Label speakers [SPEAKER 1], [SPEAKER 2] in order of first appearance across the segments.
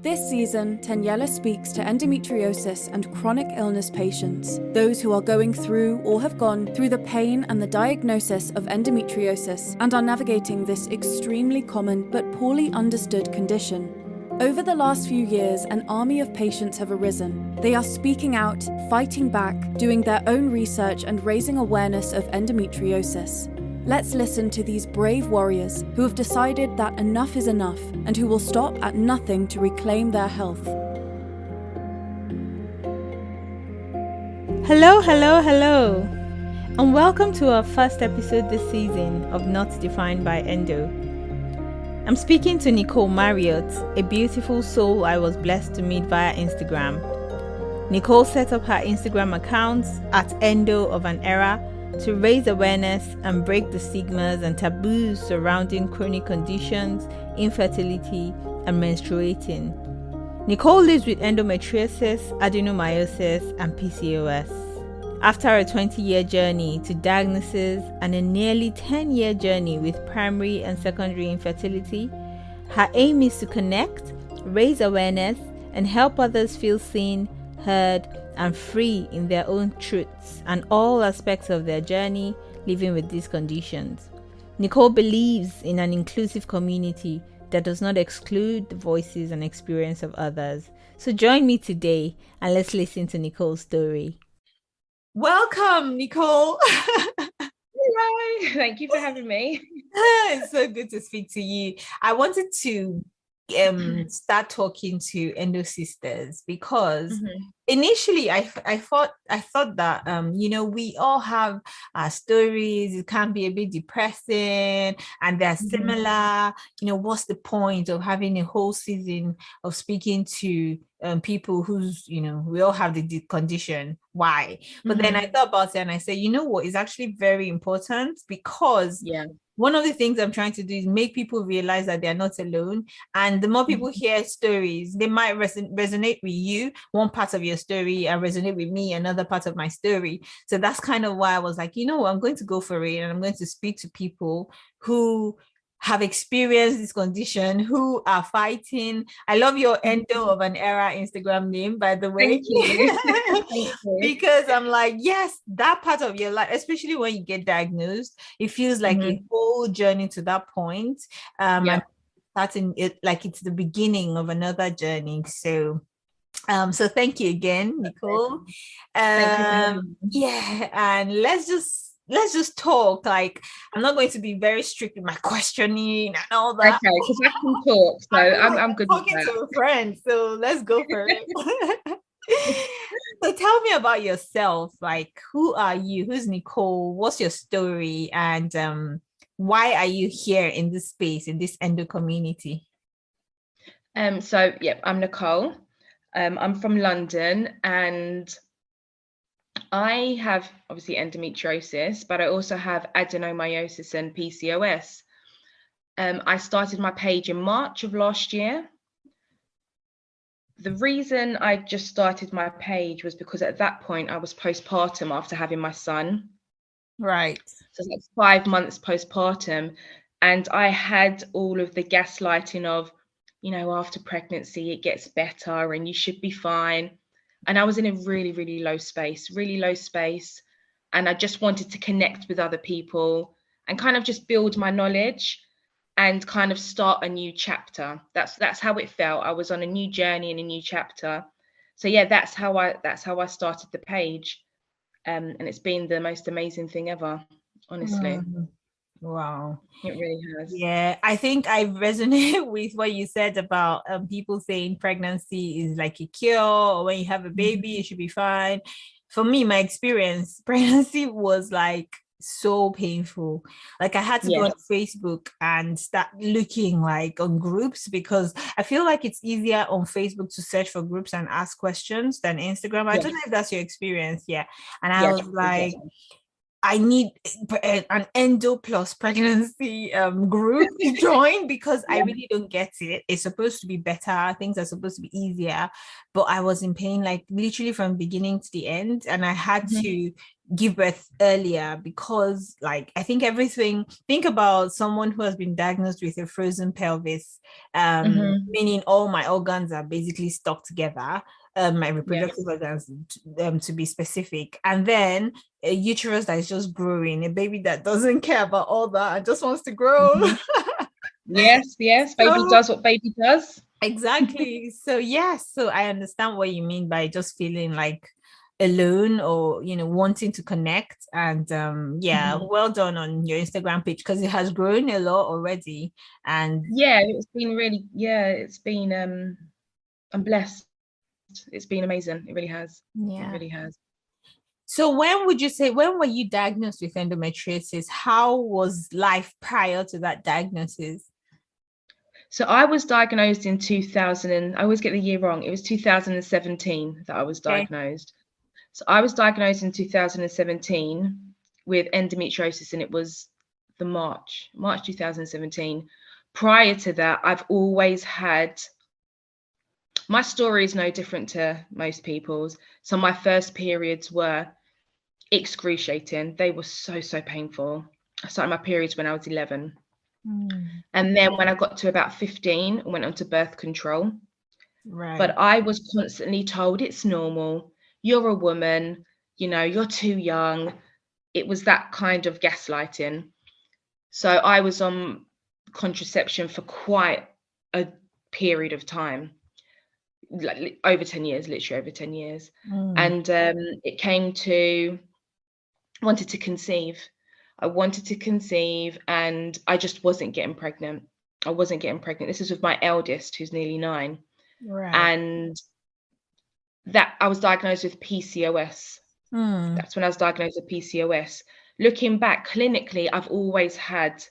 [SPEAKER 1] This season, Taniela speaks to endometriosis and chronic illness patients, those who are going through or have gone through the pain and the diagnosis of endometriosis and are navigating this extremely common but poorly understood condition. Over the last few years, an army of patients have arisen. They are speaking out, fighting back, doing their own research and raising awareness of endometriosis. Let's listen to these brave warriors who have decided that enough is enough and who will stop at nothing to reclaim their health.
[SPEAKER 2] Hello, and welcome to our first episode this season of Not Defined by Endo. I'm speaking to Nicole Marriott, a beautiful soul I was blessed to meet via Instagram. Nicole set up her Instagram account at Endo of an Era to raise awareness and break the stigmas and taboos surrounding chronic conditions, infertility, and menstruating. Nicole lives with endometriosis, adenomyosis, and PCOS. After a 20-year journey to diagnosis and a nearly 10-year journey with primary and secondary infertility, her aim is to connect, raise awareness, and help others feel seen, heard, and free in their own truths and all aspects of their journey living with these conditions. Nicole believes in an inclusive community that does not exclude the voices and experience of others. So join me today and let's listen to Nicole's story. Welcome, Nicole.
[SPEAKER 3] Hello, thank you for having me.
[SPEAKER 2] It's so good to speak to you. I wanted to start talking to Endo sisters because initially I thought that we all have our stories. It can be a bit depressing and they're similar. What's the point of having a whole season of speaking to people who's we all have the condition? Why? But then I thought about it and I said, what is actually very important, because one of the things I'm trying to do is make people realize that they're not alone. And the more people hear stories, they might resonate with you, one part of your story, and resonate with me, another part of my story. So that's kind of why I was like, I'm going to go for it. And I'm going to speak to people who have experienced this condition, who are fighting. I love your Endo of an Era Instagram name, by the way.
[SPEAKER 3] Thank you. Thank you.
[SPEAKER 2] Because I'm like, yes, that part of your life, especially when you get diagnosed, it feels like a whole journey to that point. And starting it like it's the beginning of another journey. So thank you again, Nicole. And let's just talk. Like, I'm not going to be very strict with my questioning and all that.
[SPEAKER 3] Okay, because I can talk, so I'm good with that.
[SPEAKER 2] Talking to a friend, so let's go for it. So tell me about yourself. Like, who are you? Who's Nicole? What's your story? And why are you here in this space, in this Endo community?
[SPEAKER 3] I'm Nicole. I'm from London, and I have obviously endometriosis, but I also have adenomyosis and PCOS. I started my page in March of last year. The reason I just started my page was because at that point I was postpartum after having my son.
[SPEAKER 2] Right.
[SPEAKER 3] So that's 5 months postpartum. And I had all of the gaslighting of, after pregnancy, it gets better and you should be fine. And I was in a really, really low space. And I just wanted to connect with other people and kind of just build my knowledge and kind of start a new chapter. That's how it felt. I was on a new journey and a new chapter. So that's how I started the page. And it's been the most amazing thing ever, honestly.
[SPEAKER 2] Wow.
[SPEAKER 3] It really has.
[SPEAKER 2] Yeah, I think I resonate with what you said about people saying pregnancy is like a cure, or when you have a baby, it should be fine. For me, my experience, pregnancy was like so painful. Like I had to go on Facebook and start looking like on groups, because I feel like it's easier on Facebook to search for groups and ask questions than Instagram. I don't know if that's your experience. Yeah. And I was like, I need an endo plus pregnancy group to join, because I really don't get it. It's supposed to be better. Things are supposed to be easier, but I was in pain, like literally from beginning to the end. And I had to give birth earlier, because like I think think about someone who has been diagnosed with a frozen pelvis,
[SPEAKER 3] Mm-hmm.
[SPEAKER 2] meaning all my organs are basically stuck together, my reproductive
[SPEAKER 3] Yes.
[SPEAKER 2] organs, to be specific, and then a uterus that is just growing, a baby that doesn't care about all that and just wants to grow.
[SPEAKER 3] Mm-hmm. Yes, yes. Baby
[SPEAKER 2] So
[SPEAKER 3] does what baby does.
[SPEAKER 2] exactly. So yes, so I understand what you mean by just feeling like alone, or wanting to connect. And yeah,
[SPEAKER 3] Mhm.
[SPEAKER 2] well done on your Instagram page, because it has grown a lot already. And
[SPEAKER 3] Yeah, it's been really, yeah, it's been I'm blessed. It's been amazing. It really has. It
[SPEAKER 2] yeah.
[SPEAKER 3] really has.
[SPEAKER 2] So when were you diagnosed with endometriosis? How was life prior to that diagnosis?
[SPEAKER 3] So I was diagnosed in 2000 and I always get the year wrong. It was 2017 that I was
[SPEAKER 2] Okay.
[SPEAKER 3] diagnosed. So I was diagnosed in 2017 with endometriosis, and it was the March 2017. Prior to that, I've always had, my story is no different to most people's. So my first periods were excruciating. They were so painful. I started my periods when I was 11.
[SPEAKER 2] Mm,
[SPEAKER 3] And then when I got to about 15, I went on to birth control.
[SPEAKER 2] right.
[SPEAKER 3] But I was constantly told it's normal. You're a woman, you're too young. It was that kind of gaslighting. So I was on contraception for quite a period of time, like over 10 years, literally over 10 years.
[SPEAKER 2] Mm,
[SPEAKER 3] And it came to wanted to conceive. I wanted to conceive and I just wasn't getting pregnant. I wasn't getting pregnant. This is with my eldest, who's nearly 9.
[SPEAKER 2] right.
[SPEAKER 3] And that I was diagnosed with PCOS.
[SPEAKER 2] Mm,
[SPEAKER 3] That's when I was diagnosed with PCOS. Looking back clinically, I've always had,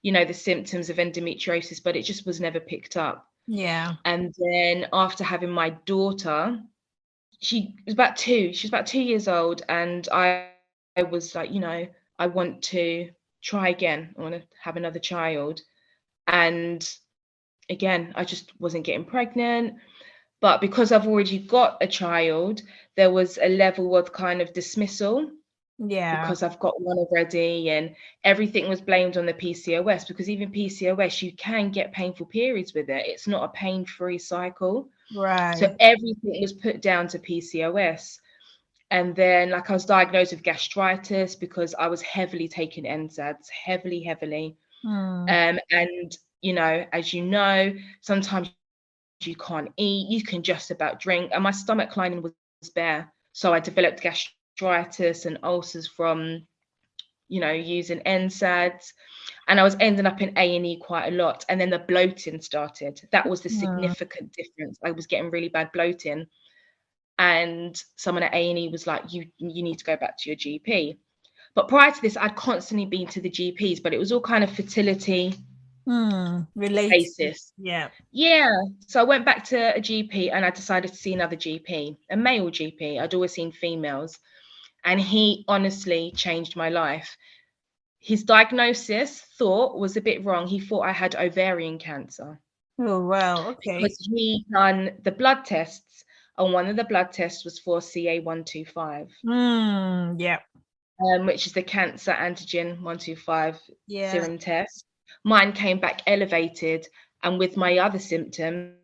[SPEAKER 3] the symptoms of endometriosis, but it just was never picked up.
[SPEAKER 2] yeah.
[SPEAKER 3] And then after having my daughter, she was about 2. She was about 2 years old, and I was like, I want to try again. I want to have another child. And again, I just wasn't getting pregnant. But because I've already got a child, there was a level of kind of dismissal
[SPEAKER 2] Yeah.
[SPEAKER 3] because I've got one already, and everything was blamed on the PCOS, because even PCOS, you can get painful periods with it. It's not a pain-free cycle. So
[SPEAKER 2] Right.
[SPEAKER 3] everything was put down to PCOS. And then like I was diagnosed with gastritis because I was heavily taking NSAIDs, heavily.
[SPEAKER 2] Mm,
[SPEAKER 3] And as you know, sometimes you can't eat, you can just about drink. And my stomach lining was bare. So I developed gastritis and ulcers from, using NSAIDs. And I was ending up in A&E quite a lot. And then the bloating started. That was the
[SPEAKER 2] mm,
[SPEAKER 3] significant difference. I was getting really bad bloating. And someone at A&E was like, you need to go back to your GP. But prior to this, I'd constantly been to the GPs, but it was all kind of fertility
[SPEAKER 2] related.
[SPEAKER 3] basis.
[SPEAKER 2] Yeah.
[SPEAKER 3] Yeah. So I went back to a GP and I decided to see another GP, a male GP. I'd always seen females. And he honestly changed my life. His diagnosis was a bit wrong. He thought I had ovarian cancer
[SPEAKER 2] Oh, wow. Okay.
[SPEAKER 3] because he done the blood tests, and one of the blood tests was for CA125,
[SPEAKER 2] Yeah.
[SPEAKER 3] which is the cancer antigen 125
[SPEAKER 2] Yeah.
[SPEAKER 3] serum test. Mine came back elevated, and with my other symptoms,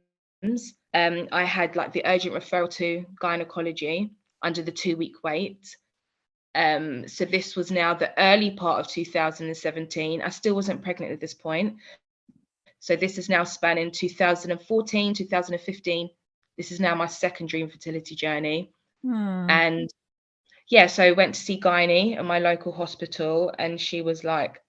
[SPEAKER 3] I had like the urgent referral to gynecology under the 2-week wait. So this was now the early part of 2017. I still wasn't pregnant at this point. So this is now spanning 2014, 2015. This is now my secondary infertility journey.
[SPEAKER 2] Hmm.
[SPEAKER 3] And yeah, so I went to see gynae at my local hospital, and she was like,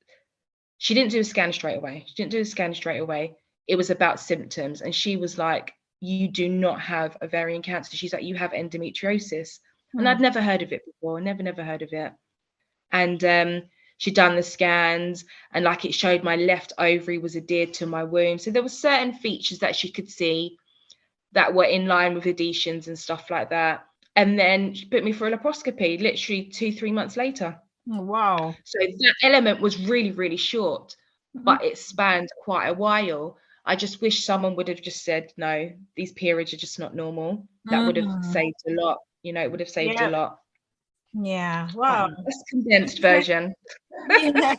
[SPEAKER 3] she didn't do a scan straight away. It was about symptoms. And she was like, you do not have ovarian cancer. She's like, you have endometriosis. And
[SPEAKER 2] Hmm.
[SPEAKER 3] I'd never heard of it before, never heard of it. And she'd done the scans, and like it showed my left ovary was adhered to my womb. So there were certain features that she could see that were in line with adhesions and stuff like that. And then she put me for a laparoscopy literally 2-3 months later.
[SPEAKER 2] Oh, wow.
[SPEAKER 3] So that element was really short,
[SPEAKER 2] Mhm.
[SPEAKER 3] but it spanned quite a while. I just wish someone would have just said, no, these periods are just not normal. That would have
[SPEAKER 2] Mm.
[SPEAKER 3] saved a lot. It would have saved a
[SPEAKER 2] Yeah.
[SPEAKER 3] lot.
[SPEAKER 2] Yeah. Wow.
[SPEAKER 3] That's condensed version.
[SPEAKER 2] Yeah.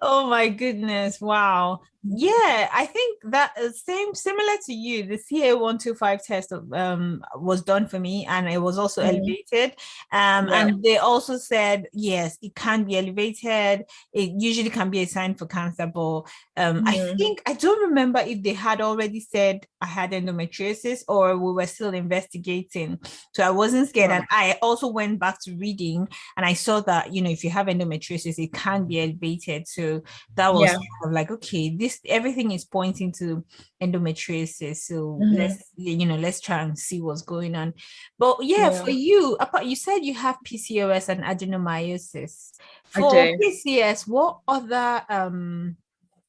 [SPEAKER 2] Oh my goodness. Wow. Yeah, I think that is similar to you. The CA125 test was done for me, and it was also elevated. And they also said yes, it can be elevated. It usually can be a sign for cancer, but I don't remember if they had already said I had endometriosis or we were still investigating. So I wasn't scared. And I also went back to reading, and I saw that, if you have endometriosis, it can be elevated. So that was kind of like, okay, everything is pointing to endometriosis. So let's try and see what's going on. But for you said you have PCOS and adenomyosis. For PCOS, what other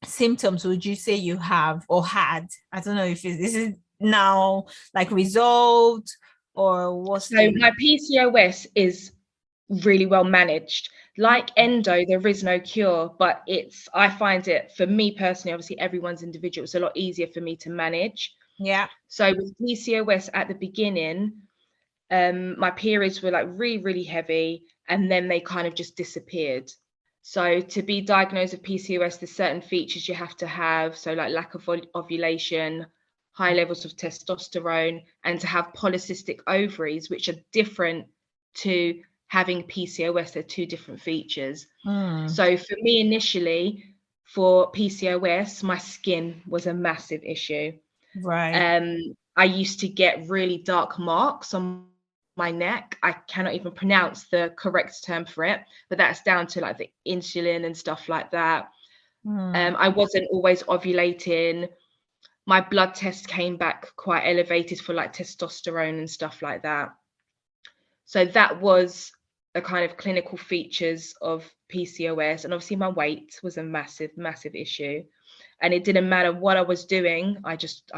[SPEAKER 2] symptoms would you say you have or had? I don't know if this is now like resolved or what's
[SPEAKER 3] my PCOS is really well managed. Like endo, there is no cure, but I find it, for me personally, obviously everyone's individual, it's a lot easier for me to manage.
[SPEAKER 2] Yeah.
[SPEAKER 3] So with PCOS at the beginning, my periods were like really, really heavy, and then they kind of just disappeared. So to be diagnosed with PCOS, there's certain features you have to have. So like lack of ovulation, high levels of testosterone, and to have polycystic ovaries, which are different to having PCOS. They're two different features. So for me initially, for PCOS, my skin was a massive issue.
[SPEAKER 2] Right.
[SPEAKER 3] I used to get really dark marks on my neck. I cannot even pronounce the correct term for it, but that's down to like the insulin and stuff like that. I wasn't always ovulating. My blood test came back quite elevated for like testosterone and stuff like that. So that was the kind of clinical features of PCOS. And obviously my weight was a massive, massive issue. And it didn't matter what I was doing. I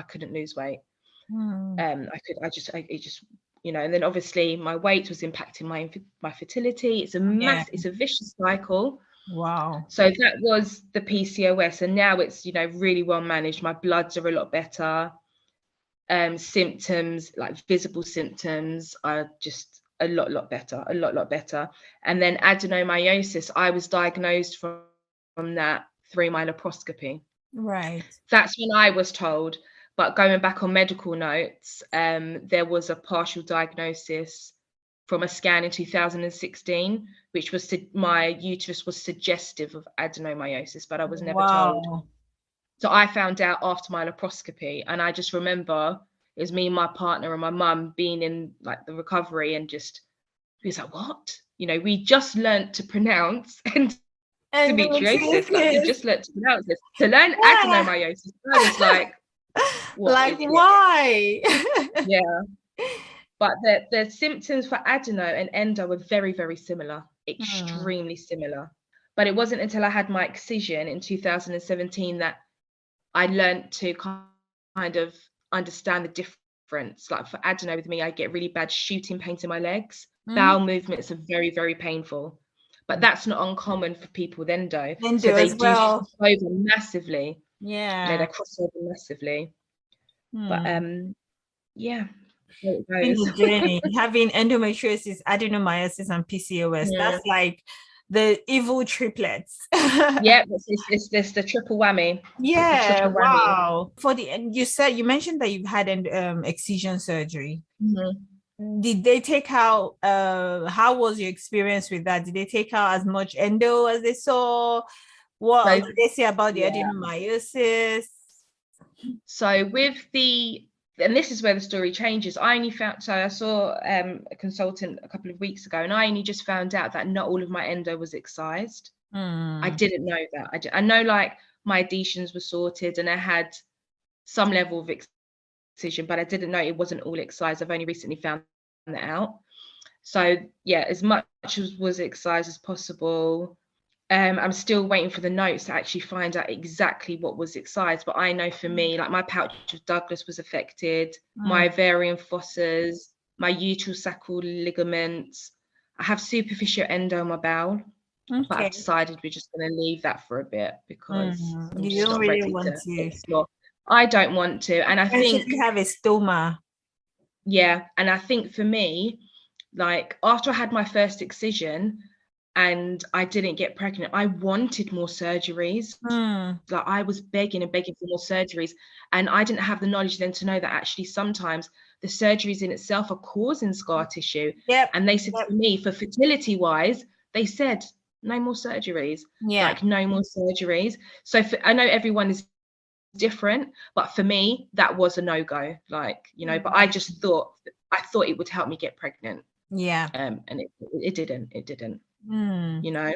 [SPEAKER 3] couldn't lose weight. And then obviously my weight was impacting my fertility. It's a vicious cycle.
[SPEAKER 2] Wow.
[SPEAKER 3] So that was the PCOS, and now it's really well managed. My bloods are a lot better. Symptoms, like visible symptoms, are just a lot better. And then adenomyosis, I was diagnosed from that through my laparoscopy.
[SPEAKER 2] Right.
[SPEAKER 3] That's when I was told. But going back on medical notes, there was a partial diagnosis from a scan in 2016, which was my uterus was suggestive of adenomyosis, but I was never told. So I found out after my laparoscopy, and I just remember it was me and my partner and my mum being in like the recovery, and just we was like, what? We just learned to pronounce endometriosis. Like we just learned to pronounce this. To learn adenomyosis, I was like,
[SPEAKER 2] why?
[SPEAKER 3] Yeah. But the symptoms for adeno and endo were very, very similar, extremely similar. But it wasn't until I had my excision in 2017 that I learned to kind of understand the difference. Like for adeno with me, I get really bad shooting pains in my legs. Bowel movements are very, very painful. But that's not uncommon for people with endo. So they do cross over massively.
[SPEAKER 2] Yeah.
[SPEAKER 3] They cross over massively. But yeah.
[SPEAKER 2] The journey, having endometriosis, adenomyosis, and PCOS, that's like the evil triplets.
[SPEAKER 3] Yeah, it's the triple whammy.
[SPEAKER 2] Yeah, triple wow. Whammy. You mentioned that you've had excision surgery. Did they take out how was your experience with that? Did they take out as much endo as they saw? What did they say about the adenomyosis?
[SPEAKER 3] So and this is where the story changes. I saw a consultant a couple of weeks ago, and I only just found out that not all of my endo was excised. I didn't know that. I know like my adhesions were sorted and I had some level of excision, but I didn't know it wasn't all excised. I've only recently found that out. So yeah, as much as was excised as possible. I'm still waiting for the notes to actually find out exactly what was excised. But I know for me, like my pouch of Douglas was affected, my ovarian fossas, my uterosacral ligaments. I have superficial endo in my bowel, but I've decided we're just going to leave that for a bit because
[SPEAKER 2] you don't really want to
[SPEAKER 3] explore. I don't want to. And I think
[SPEAKER 2] you have a stoma.
[SPEAKER 3] Yeah. And I think for me, Like after I had my first excision and I didn't get pregnant, I wanted more surgeries. Like I was begging and begging for more surgeries, and I didn't have the knowledge then to know that actually sometimes the surgeries in itself are causing scar tissue.
[SPEAKER 2] Yep.
[SPEAKER 3] And they said to me, for fertility wise, they said no more surgeries.
[SPEAKER 2] Yeah.
[SPEAKER 3] Like no more surgeries. So I know everyone is different, but for me that was a no-go. Like, you know, but I thought it would help me get pregnant.
[SPEAKER 2] Yeah.
[SPEAKER 3] And it didn't. You know.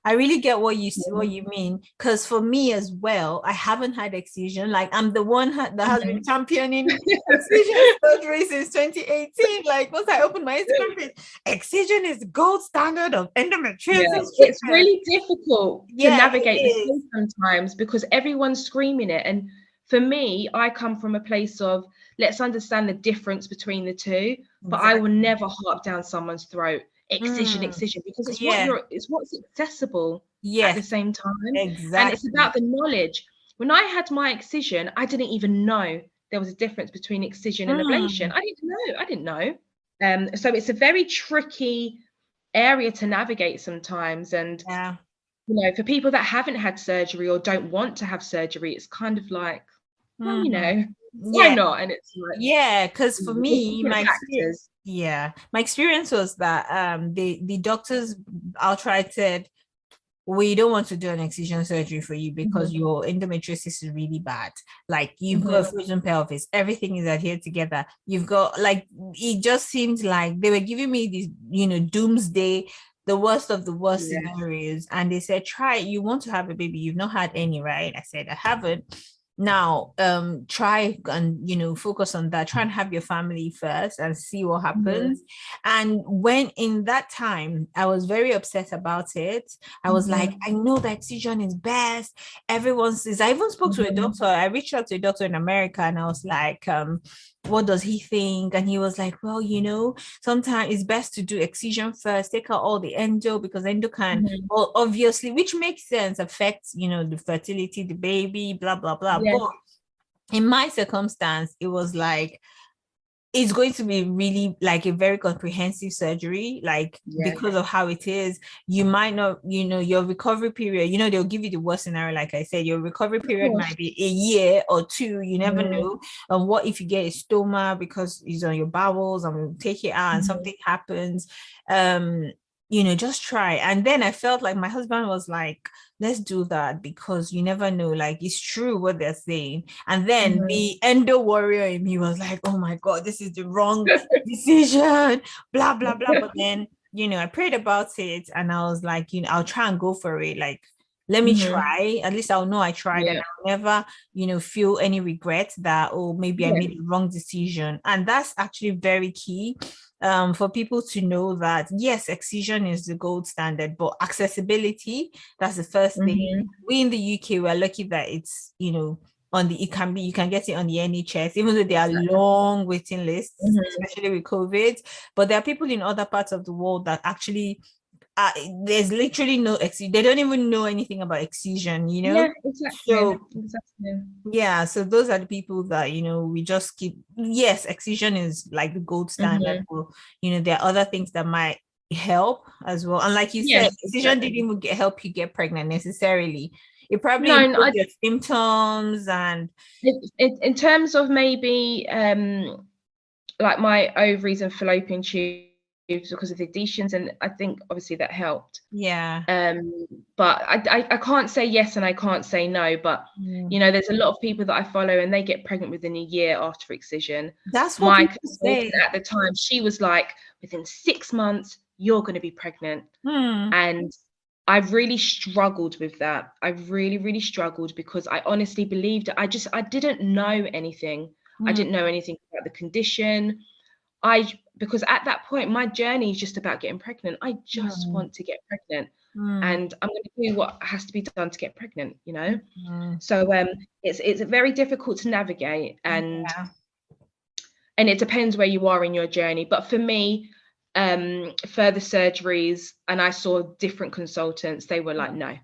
[SPEAKER 2] I really get what you mean, because for me as well, I haven't had excision. Like I'm the one that has been championing excision surgery since 2018. Like once I opened my Instagram page, excision is the gold standard of endometriosis.
[SPEAKER 3] It's really difficult to navigate the sometimes because everyone's screaming it. And for me, I come from a place of let's understand the difference between the two, but I will never harp down someone's throat. Excision, because it's what's accessible at the same time.
[SPEAKER 2] Exactly.
[SPEAKER 3] And it's about the knowledge. When I had my excision, I didn't even know there was a difference between excision and ablation. I didn't know. So it's a very tricky area to navigate sometimes. And you know, for people that haven't had surgery or don't want to have surgery, it's kind of like, well, you know, why not? And it's like,
[SPEAKER 2] because for me, my experience was that the doctors outright said, we don't want to do an excision surgery for you because your endometriosis is really bad. Like you've got a frozen pelvis, everything is adhered together. You've got like, it just seemed like they were giving me this, you know, doomsday, the worst of the worst scenarios. And they said, try it. You want to have a baby. You've not had any, right? I said, I haven't. Now try and, you know, focus on that. Try and have your family first and see what happens. And when in that time I was very upset about it, I was like, I know that excision is best, everyone says. I even spoke to a doctor. I reached out to a doctor in America and I was like, what does he think? And he was like, well, you know, sometimes it's best to do excision first, take out all the endo, because endo can obviously, which makes sense, affect, you know, the fertility, the baby, blah blah blah. But in my circumstance, it was like, it's going to be really like a very comprehensive surgery, like because of how it is. You might not, you know, your recovery period, you know, they'll give you the worst scenario. Like I said, your recovery period might be a year or two, you never know. And what if you get a stoma because it's on your bowels and we'll take it out and something happens? You know, just try. And then I felt like my husband was like, let's do that because you never know, like it's true what they're saying. And then the endo warrior in me was like, oh my God, this is the wrong decision, blah blah blah. But then, you know, I prayed about it and I was like, you know, I'll try and go for it. Like, let me try. At least I'll know I tried and I'll never, you know, feel any regret that, oh, maybe I made the wrong decision. And that's actually very key. For people to know that, yes, excision is the gold standard, but accessibility, that's the first thing. We in the UK, we're lucky that it's, you know, you can get it on the NHS, even though there are long waiting lists, especially with COVID. But there are people in other parts of the world that actually there's literally no excision. They don't even know anything about excision, you know. So those are the people that, you know, we just keep. Yes, excision is like the gold standard, but you know, there are other things that might help as well. And like you said, excision didn't even help you get pregnant necessarily. It probably improved your symptoms. And
[SPEAKER 3] in terms of maybe like my ovaries and fallopian tubes, because of the adhesions, and I think obviously that helped. But I can't say yes and I can't say no, but you know, there's a lot of people that I follow and they get pregnant within a year after excision.
[SPEAKER 2] That's what
[SPEAKER 3] my consultant at the time, she was like, within 6 months you're going to be pregnant. And I really struggled with that. I really struggled because I honestly believed it. I didn't know anything. I didn't know anything about the condition. Because at that point, my journey is just about getting pregnant. I just want to get pregnant. And I'm going to do what has to be done to get pregnant, you know? So it's very difficult to navigate, and it depends where you are in your journey. But for me, further surgeries, and I saw different consultants, they were like, no.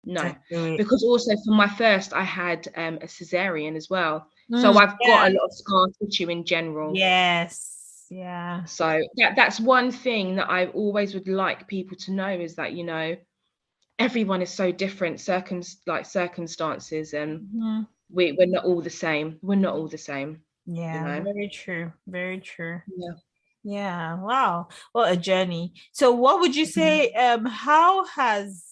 [SPEAKER 3] Because also for my first, I had a cesarean as well. So I've got a lot of scar tissue in general.
[SPEAKER 2] Yeah.
[SPEAKER 3] So that's one thing that I always would like people to know, is that, everyone is so different, circumstances, and we're not all the same. We're not all the same.
[SPEAKER 2] Yeah, very true. Very true.
[SPEAKER 3] Yeah.
[SPEAKER 2] Yeah. Wow. What a journey. So what would you say, how has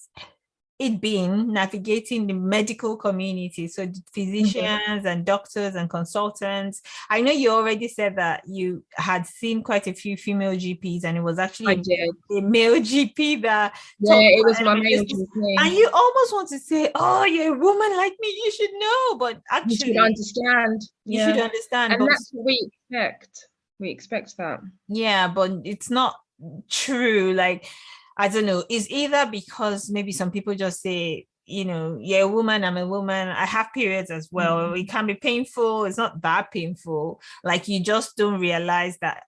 [SPEAKER 2] it been navigating the medical community? So physicians and doctors and consultants. I know you already said that you had seen quite a few female GPs, and it was actually
[SPEAKER 3] I did.
[SPEAKER 2] a male GP that
[SPEAKER 3] Yeah,
[SPEAKER 2] talked
[SPEAKER 3] it was
[SPEAKER 2] about
[SPEAKER 3] my male
[SPEAKER 2] endometriosis.
[SPEAKER 3] GP.
[SPEAKER 2] And you almost want to say, oh, you're a woman like me, you should know. But actually,
[SPEAKER 3] you should understand.
[SPEAKER 2] you should understand.
[SPEAKER 3] And
[SPEAKER 2] But
[SPEAKER 3] that's what we expect. We expect that.
[SPEAKER 2] yeah, but it's not true. Like, I don't know. It's either because maybe some people just say, you're a woman, I'm a woman, I have periods as well. It can be painful. It's not that painful. Like, you just don't realize that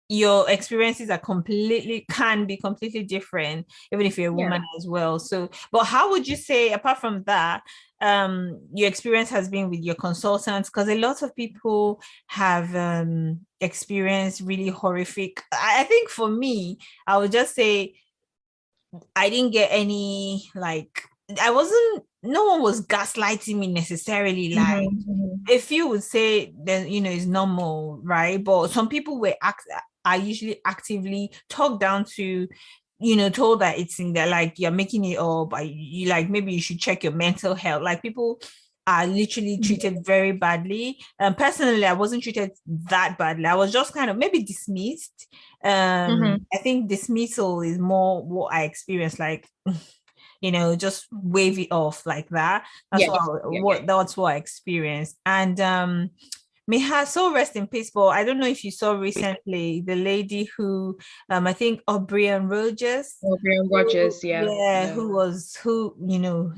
[SPEAKER 2] your experiences can be completely different, even if you're a woman as well. So, but how would you say, apart from that, your experience has been with your consultants? Because a lot of people have experienced really horrific. I think for me, I would just say I didn't get any, like, no one was gaslighting me necessarily. Like, a few would say that, it's normal, right? But some people are usually actively talked down to, told that it's in there, like, you're making it up, you like, maybe you should check your mental health. Like, people are literally treated very badly. Personally, I wasn't treated that badly. I was just kind of maybe dismissed. I think dismissal is more what I experienced, like, just wave it off like that. That's what I experienced. And may her soul rest in peace. But I don't know if you saw recently the lady who I think O'Brien Rogers, who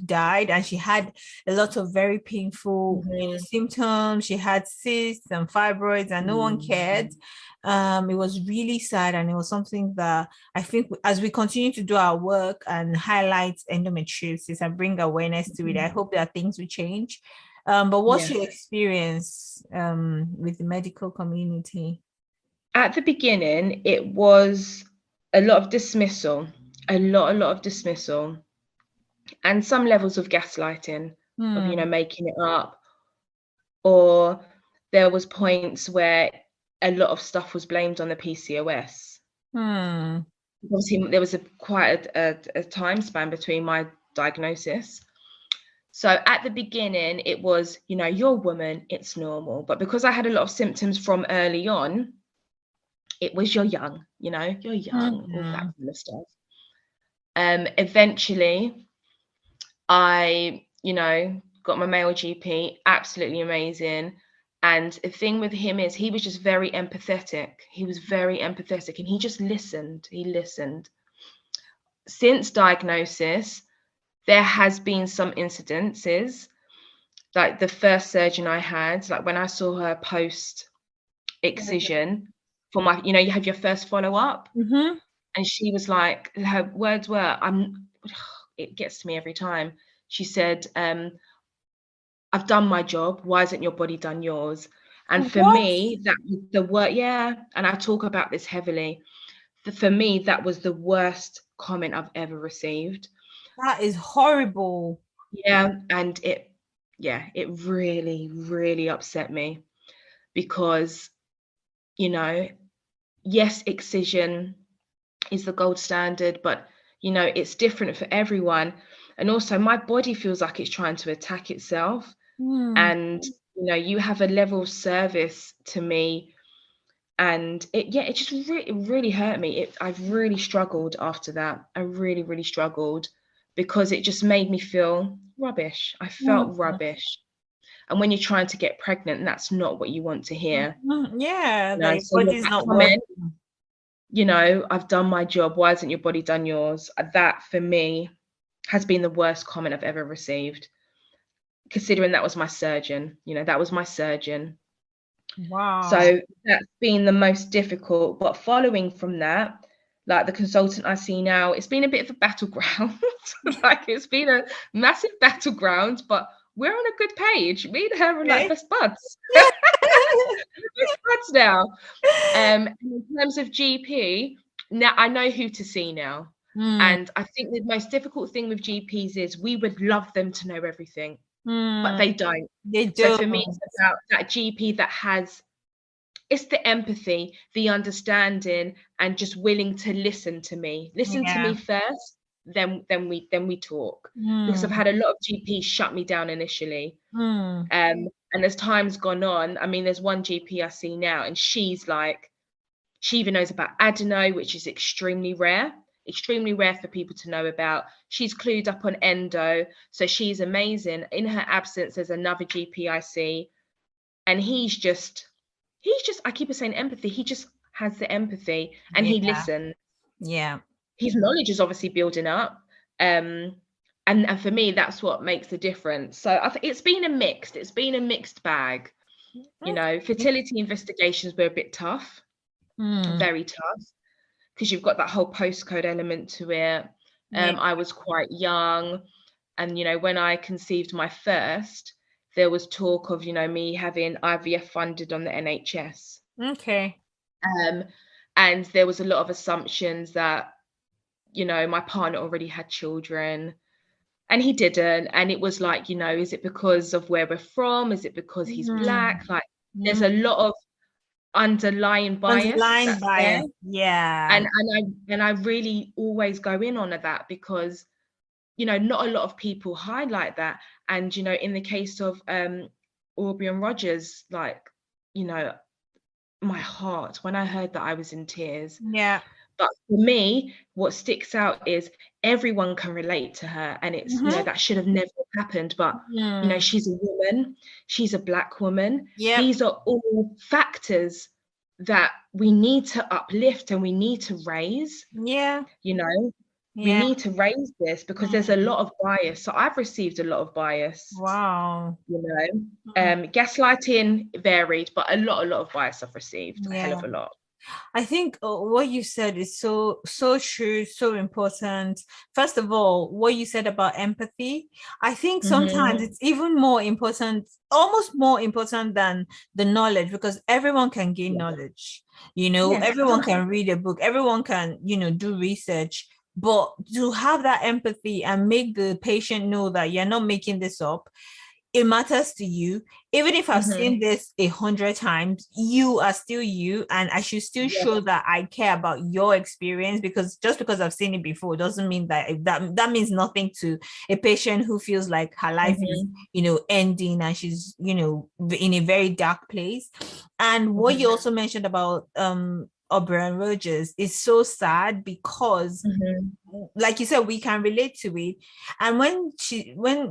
[SPEAKER 2] died, and she had a lot of very painful symptoms. She had cysts and fibroids, and no one cared. It was really sad, and it was something that I think as we continue to do our work and highlight endometriosis and bring awareness to it, I hope that things will change. But what's your experience with the medical community?
[SPEAKER 3] At the beginning, it was a lot of dismissal, a lot of dismissal, and some levels of gaslighting, of, making it up. Or there was points where a lot of stuff was blamed on the PCOS. Obviously, there was quite a time span between my diagnosis. So at the beginning, it was, you're a woman, it's normal. But because I had a lot of symptoms from early on, it was, you're young, you're young, all that kind of stuff. Eventually, I, got my male GP, absolutely amazing. And the thing with him is he was just very empathetic. He was very empathetic, and he just listened. He listened. Since diagnosis, there has been some incidences, like the first surgeon I had, like when I saw her post excision for my, you have your first follow-up, and she was like, her words were, it gets to me every time. She said, I've done my job, why hasn't your body done yours? And for me, that was the word, and I talk about this heavily. For me, that was the worst comment I've ever received.
[SPEAKER 2] That is horrible.
[SPEAKER 3] Yeah, and it really, really upset me, because, yes, excision is the gold standard, but, it's different for everyone. And also my body feels like it's trying to attack itself. And, you have a level of service to me. And it just really hurt me. I've really struggled after that. I really, really struggled, because it just made me feel rubbish. I felt rubbish. And when you're trying to get pregnant, that's not what you want to hear.
[SPEAKER 2] Like,
[SPEAKER 3] so
[SPEAKER 2] body's not working.
[SPEAKER 3] I've done my job, why hasn't your body done yours? That for me has been the worst comment I've ever received, considering that was my surgeon. That was my surgeon.
[SPEAKER 2] Wow.
[SPEAKER 3] So that's been the most difficult. But following from that, like the consultant I see now, it's been a bit of a battleground. Like, it's been a massive battleground, but we're on a good page. Me and her are like best buds. Best pads now. In terms of GP, now I know who to see now. And I think the most difficult thing with GPs is we would love them to know everything, but they don't. So for me, it's about that GP that has, it's the empathy, the understanding, and just willing to listen to me. Listen to me first, then we talk. Because I've had a lot of GPs shut me down initially. And as time's gone on, I mean, there's one GP I see now, and she's like, she even knows about adeno, which is extremely rare for people to know about. She's clued up on endo, so she's amazing. In her absence, there's another GP I see, and he's just, I keep saying empathy. He just has the empathy, and he listens.
[SPEAKER 2] Yeah.
[SPEAKER 3] His knowledge is obviously building up. And for me, that's what makes the difference. So I think it's been a mixed bag. You know, fertility investigations were a bit tough, very tough, because you've got that whole postcode element to it. I was quite young, and, you know, when I conceived my first, there was talk of, you know, me having IVF funded on the NHS.
[SPEAKER 2] Okay.
[SPEAKER 3] And there was a lot of assumptions that, you know, my partner already had children, and he didn't. And it was like, you know, is it because of where we're from? Is it because he's Black? Like, there's a lot of underlying bias. There.
[SPEAKER 2] Yeah.
[SPEAKER 3] And I really always go in on that, because, you know, not a lot of people highlight that. And, you know, in the case of Aubrey and Rogers, like, you know, my heart, when I heard that, I was in tears.
[SPEAKER 2] Yeah.
[SPEAKER 3] But for me, what sticks out is everyone can relate to her, and it's, you know, that should have never happened. But, you know, she's a woman, she's a Black woman. These are all factors that we need to uplift and we need to raise. You know, we need to raise this, because there's a lot of bias. So I've received a lot of bias.
[SPEAKER 2] Wow.
[SPEAKER 3] You know, gaslighting varied, but a lot of bias I've received, a hell of a lot.
[SPEAKER 2] I think what you said is so true, so important. First of all, what you said about empathy, I think sometimes it's even more important, almost more important than the knowledge, because everyone can gain knowledge. You know, everyone can read a book, everyone can, you know, do research. But to have that empathy and make the patient know that you're not making this up, it matters to you. Even if I've seen this 100 times, you are still you, and I should still show that I care about your experience, because just because I've seen it before doesn't mean that means nothing to a patient who feels like her life is, you know, ending, and she's, you know, in a very dark place. And what you also mentioned about Aubrey and Rogers is so sad, because like you said, we can relate to it. And when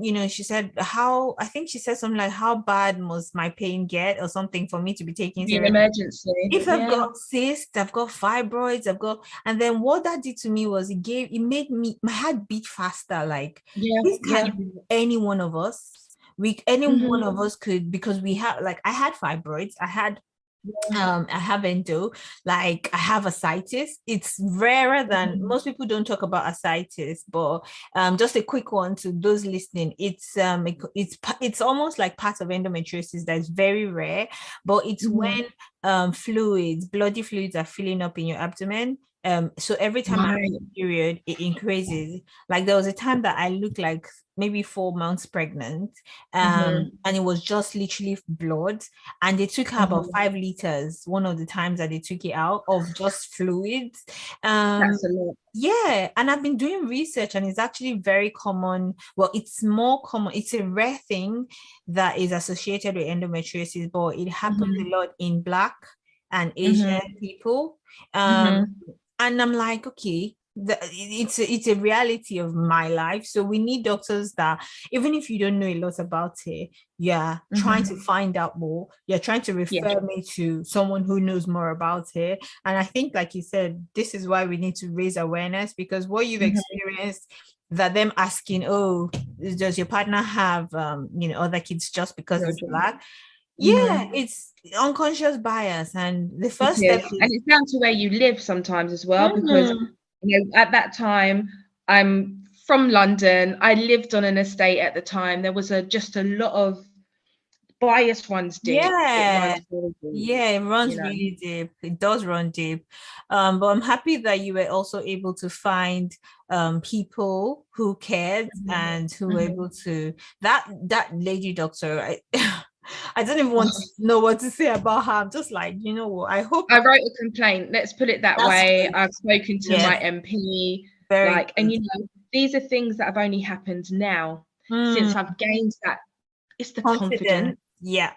[SPEAKER 2] you know, she said, how, I think she said something like, how bad must my pain get, or something, for me to be taking
[SPEAKER 3] an emergency?
[SPEAKER 2] If I've got cysts, I've got fibroids, and then what that did to me was it made me, my heart beat faster. Like, this can be any one of us. Any one of us could, because we have, like, I had fibroids, I have endo, like I have ascites. It's rarer than most people don't talk about ascites, but just a quick one to those listening. It's almost like part of endometriosis that's very rare, but it's when bloody fluids are filling up in your abdomen. So every time I have a period, it increases. Like, there was a time that I looked like maybe 4 months pregnant, and it was just literally blood, and they took her about 5 liters one of the times that they took it out, of just fluids.
[SPEAKER 3] That's a lot.
[SPEAKER 2] Yeah, and I've been doing research, and it's actually very common. Well, it's more common, it's a rare thing that is associated with endometriosis, but it happens a lot in Black and Asian people. And I'm like, okay, it's a reality of my life. So we need doctors that, even if you don't know a lot about it, you're trying to find out more. You're trying to refer me to someone who knows more about it. And I think, like you said, this is why we need to raise awareness, because what you've experienced, that them asking, oh, does your partner have you know, other kids just because it's Black? It's unconscious bias, and the first step is,
[SPEAKER 3] and it's down to where you live sometimes as well, because, you know, at that time, I'm from London, I lived on an estate at the time. There was just a lot of bias runs deep. It
[SPEAKER 2] Yeah.
[SPEAKER 3] runs really deep,
[SPEAKER 2] Yeah, it runs
[SPEAKER 3] you know.
[SPEAKER 2] really deep. It does run deep. But I'm happy that you were also able to find people who cared and who were able to that lady doctor. I don't even want to know what to say about her. I'm just like, you know what? I hope
[SPEAKER 3] I wrote a complaint. Let's put it that
[SPEAKER 2] that's
[SPEAKER 3] way.
[SPEAKER 2] good.
[SPEAKER 3] I've spoken to my
[SPEAKER 2] Yes,
[SPEAKER 3] MP,
[SPEAKER 2] very
[SPEAKER 3] like,
[SPEAKER 2] good.
[SPEAKER 3] and you know, these are things that have only happened now since I've gained that. It's the confidence,
[SPEAKER 2] Yeah.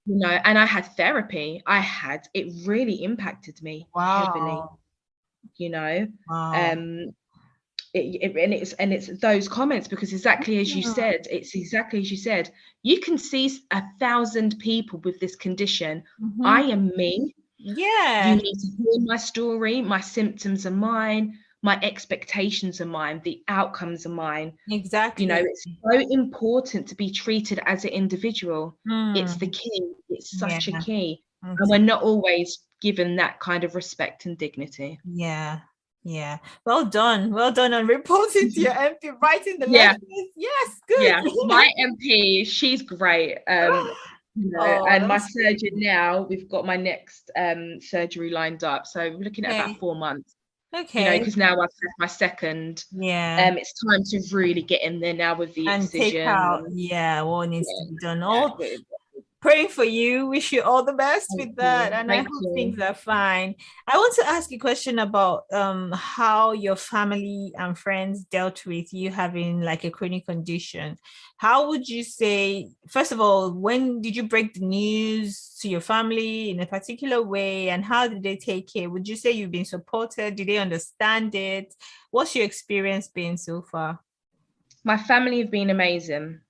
[SPEAKER 3] you know, and I had therapy. It really impacted me heavily,
[SPEAKER 2] Wow.
[SPEAKER 3] you know.
[SPEAKER 2] Wow.
[SPEAKER 3] Um, and it's those comments, because exactly as you said, it's exactly as you said. You can see 1,000 people with this condition. I am me. You
[SPEAKER 2] Yeah,
[SPEAKER 3] need to hear my story. My symptoms are mine. My expectations are mine. The outcomes are mine. You know,
[SPEAKER 2] exactly.
[SPEAKER 3] it's so important to be treated as an individual. It's the
[SPEAKER 2] Hmm.
[SPEAKER 3] key. It's
[SPEAKER 2] Yeah.
[SPEAKER 3] such a key. And we're
[SPEAKER 2] Exactly.
[SPEAKER 3] not always given that kind of respect and dignity.
[SPEAKER 2] Yeah. Yeah. Well done. Well done on reporting to your MP, writing the
[SPEAKER 3] Yeah,
[SPEAKER 2] letters. Yes, good.
[SPEAKER 3] yeah. My MP, she's great. You know,
[SPEAKER 2] Oh,
[SPEAKER 3] and my
[SPEAKER 2] that's
[SPEAKER 3] surgeon
[SPEAKER 2] good.
[SPEAKER 3] now, we've got my next surgery lined up. So we're looking at about
[SPEAKER 2] Okay.
[SPEAKER 3] 4 months. You know,
[SPEAKER 2] Okay.
[SPEAKER 3] because now I've had my second.
[SPEAKER 2] Yeah.
[SPEAKER 3] It's time to really get in there now with the
[SPEAKER 2] And take
[SPEAKER 3] excision.
[SPEAKER 2] out,
[SPEAKER 3] And
[SPEAKER 2] yeah, what needs to
[SPEAKER 3] yeah,
[SPEAKER 2] be done.
[SPEAKER 3] yeah.
[SPEAKER 2] All praying for you. Wish you all the best
[SPEAKER 3] Thank
[SPEAKER 2] with that.
[SPEAKER 3] you.
[SPEAKER 2] And I
[SPEAKER 3] Thank
[SPEAKER 2] hope
[SPEAKER 3] you.
[SPEAKER 2] things are fine. I want to ask you a question about how your family and friends dealt with you having like a chronic condition. How would you say, first of all, when did you break the news to your family in a particular way? And how did they take it? Would you say you've been supported? Did they understand it? What's your experience been so far?
[SPEAKER 3] My family have been amazing.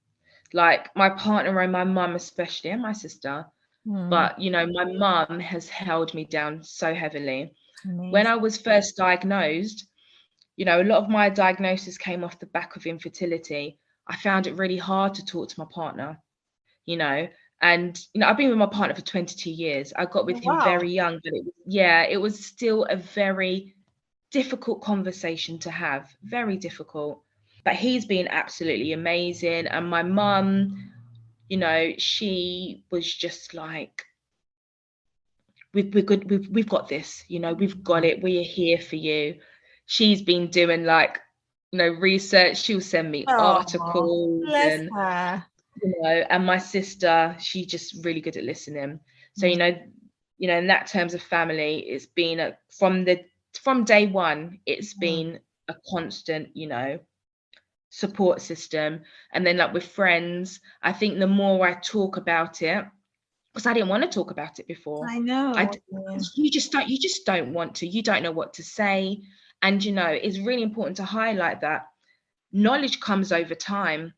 [SPEAKER 3] Like my partner and my mum especially, and my sister.
[SPEAKER 2] Hmm.
[SPEAKER 3] But you know, my mum has held me down so heavily. When
[SPEAKER 2] Amazing.
[SPEAKER 3] I was first diagnosed, you know, a lot of my diagnosis came off the back of infertility. I found it really hard to talk to my partner, you know. And you know, I've been with my partner for 22 years. I got with him
[SPEAKER 2] Wow.
[SPEAKER 3] very young, but it was still a very difficult conversation to have, very difficult. But he's been absolutely amazing. And my mum, you know, she was just like, we're good, we've got this, you know, we've got it, we're here for you. She's been doing like, you know, research. She'll send me
[SPEAKER 2] Oh,
[SPEAKER 3] articles,
[SPEAKER 2] bless
[SPEAKER 3] and
[SPEAKER 2] her.
[SPEAKER 3] you know, and my sister, she's just really good at listening. So
[SPEAKER 2] Mm.
[SPEAKER 3] you know, in that terms of family, it's been from day one, it's
[SPEAKER 2] Mm.
[SPEAKER 3] been a constant, you know, support system. And then like with friends, I think the more I talk about it, because I didn't want to talk about it before.
[SPEAKER 2] I know.
[SPEAKER 3] I
[SPEAKER 2] Yeah.
[SPEAKER 3] you just don't want to. You don't know what to say. And you know, it's really important to highlight that knowledge comes over time.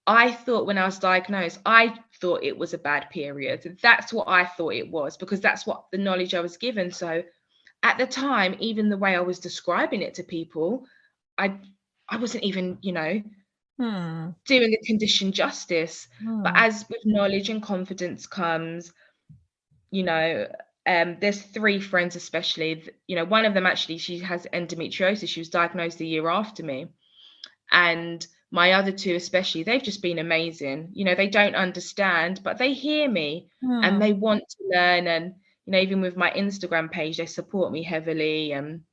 [SPEAKER 3] I thought when I was diagnosed, I thought it was a bad period. That's what I thought it was, because that's what the knowledge I was given. So at the time, even the way I was describing it to people, I I wasn't even, you know,
[SPEAKER 2] Hmm.
[SPEAKER 3] doing the condition justice. But
[SPEAKER 2] Hmm.
[SPEAKER 3] as with knowledge and confidence comes, you know, there's 3 friends especially, you know, one of them actually, she has endometriosis. She was diagnosed a year after me. And my other 2 especially, they've just been amazing. You know, they don't understand, but they hear me and
[SPEAKER 2] Hmm.
[SPEAKER 3] they want to learn. And you know, even with my Instagram page, they support me heavily. And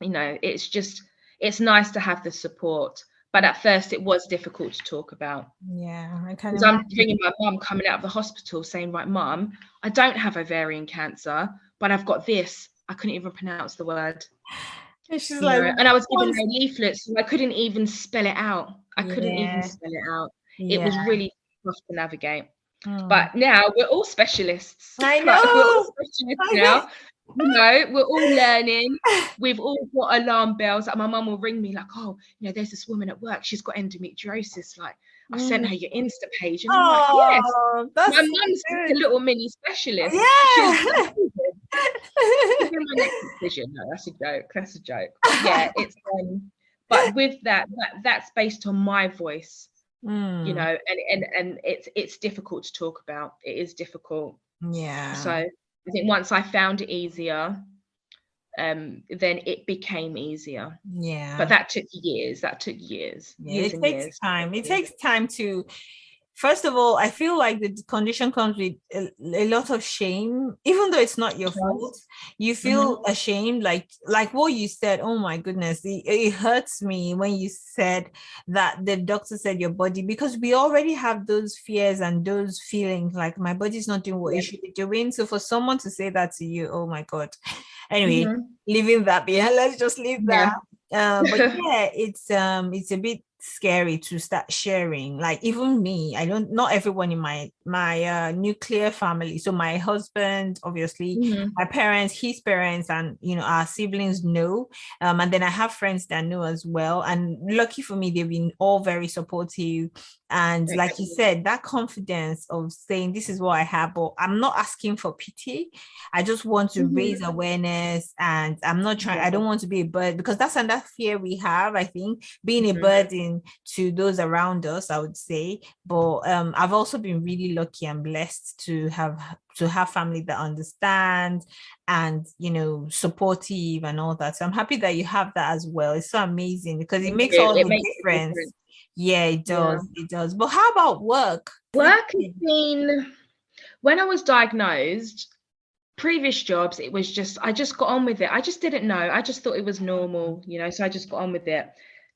[SPEAKER 3] you know, it's nice to have the support. But at first it was difficult to talk about,
[SPEAKER 2] Yeah, I can
[SPEAKER 3] because I'm
[SPEAKER 2] imagine.
[SPEAKER 3] ringing my mum coming out of the hospital saying, right, mum, I don't have ovarian cancer, but I've got this. I couldn't even pronounce the word.
[SPEAKER 2] And she's
[SPEAKER 3] You
[SPEAKER 2] like,
[SPEAKER 3] know, and I was given
[SPEAKER 2] once.
[SPEAKER 3] no leaflets, so I couldn't even spell it out. I couldn't even
[SPEAKER 2] Yeah.
[SPEAKER 3] spell it out. It
[SPEAKER 2] Yeah.
[SPEAKER 3] was really tough to navigate.
[SPEAKER 2] Hmm.
[SPEAKER 3] But now we're all specialists.
[SPEAKER 2] I
[SPEAKER 3] Like we're all
[SPEAKER 2] know.
[SPEAKER 3] specialists
[SPEAKER 2] I
[SPEAKER 3] now. You know, we're all learning. We've all got alarm bells. Like my mum will ring me like, oh, you know, there's this woman at work. She's got endometriosis. Like, I've sent
[SPEAKER 2] know.
[SPEAKER 3] her your Insta page. And I'm like, yes,
[SPEAKER 2] Oh,
[SPEAKER 3] my
[SPEAKER 2] that's so
[SPEAKER 3] mum's like a
[SPEAKER 2] good.
[SPEAKER 3] little mini specialist. She's
[SPEAKER 2] Yeah.
[SPEAKER 3] She's in my next decision. No, that's a joke. That's a joke. But yeah, it's but with that's based on my voice, you
[SPEAKER 2] Hmm.
[SPEAKER 3] know, and it's difficult to talk about. It is difficult. So
[SPEAKER 2] Yeah.
[SPEAKER 3] I think once I found it easier, then it became easier. But
[SPEAKER 2] Yeah.
[SPEAKER 3] that took years. That took years,
[SPEAKER 2] Yeah.
[SPEAKER 3] years
[SPEAKER 2] It
[SPEAKER 3] and
[SPEAKER 2] takes
[SPEAKER 3] years.
[SPEAKER 2] time. It takes time to First of all, I feel like the condition comes with a lot of shame, even though it's not your fault. You feel ashamed, like what you said. Oh my goodness, it hurts me when you said that the doctor said your body, because we already have those fears and those feelings like my body's not doing what it should be doing. So for someone to say that to you, oh my God. Anyway, leaving that behind, let's just leave that. But yeah, it's a bit scary to start sharing. Like even me, not everyone in my nuclear family, so my husband, obviously, my parents, his parents, and our siblings know, and then I have friends that know as well, and lucky for me, they've been all very supportive. And like you said, that confidence of saying this is what I have, but I'm not asking for pity. I just want to raise awareness, and I don't want to be a burden, because that's another fear we have, I think, being a burden to those around us, I would say. But I've also been really lucky and blessed to have family that understand and supportive and all that. So I'm happy that you have that as well. It's so amazing because it makes all the difference. Yeah, it does. It does. But how about work?
[SPEAKER 3] Work has been, when I was diagnosed, previous jobs, it was just, I just got on with it. I just didn't know. I just thought it was normal, so I just got on with it.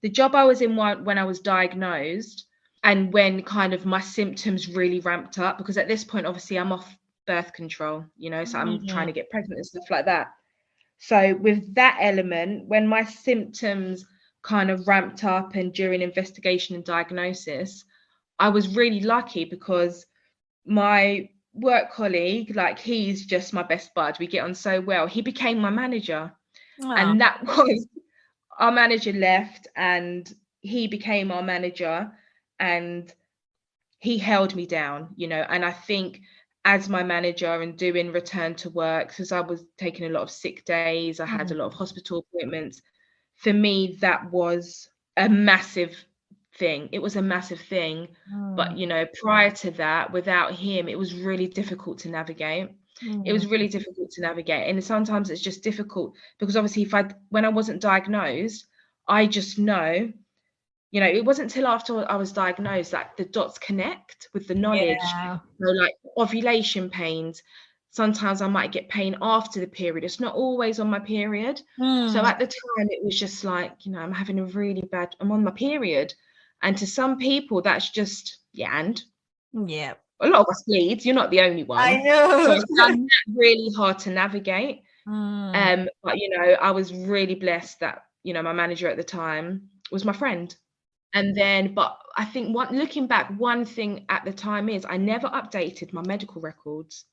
[SPEAKER 3] The job I was in when I was diagnosed, and when kind of my symptoms really ramped up, because at this point, obviously, I'm off birth control, so I'm trying to get pregnant and stuff like that. So with that element, when my symptoms kind of ramped up and during investigation and diagnosis, I was really lucky because my work colleague, like, he's just my best bud. We get on so well. He became my manager. And that was, our manager left and he became our manager, and he held me down, and I think as my manager and doing return to work, because I was taking a lot of sick days, I had a lot of hospital appointments. For me, that was a massive thing. It was a massive thing. But prior to that, without him, it was really difficult to navigate. It was really difficult to navigate. And sometimes it's just difficult because obviously when I wasn't diagnosed, I just know, it wasn't until after I was diagnosed that the dots connect with the knowledge. Like ovulation pains, sometimes I might get pain after the period. It's not always on my period. So at the time it was just like, I'm having I'm on my period. And to some people that's just, and a lot of us bleed. You're not the only one.
[SPEAKER 2] I know.
[SPEAKER 3] So it's that really hard to navigate. But I was really blessed that, my manager at the time was my friend. And then, but I think looking back, one thing at the time is I never updated my medical records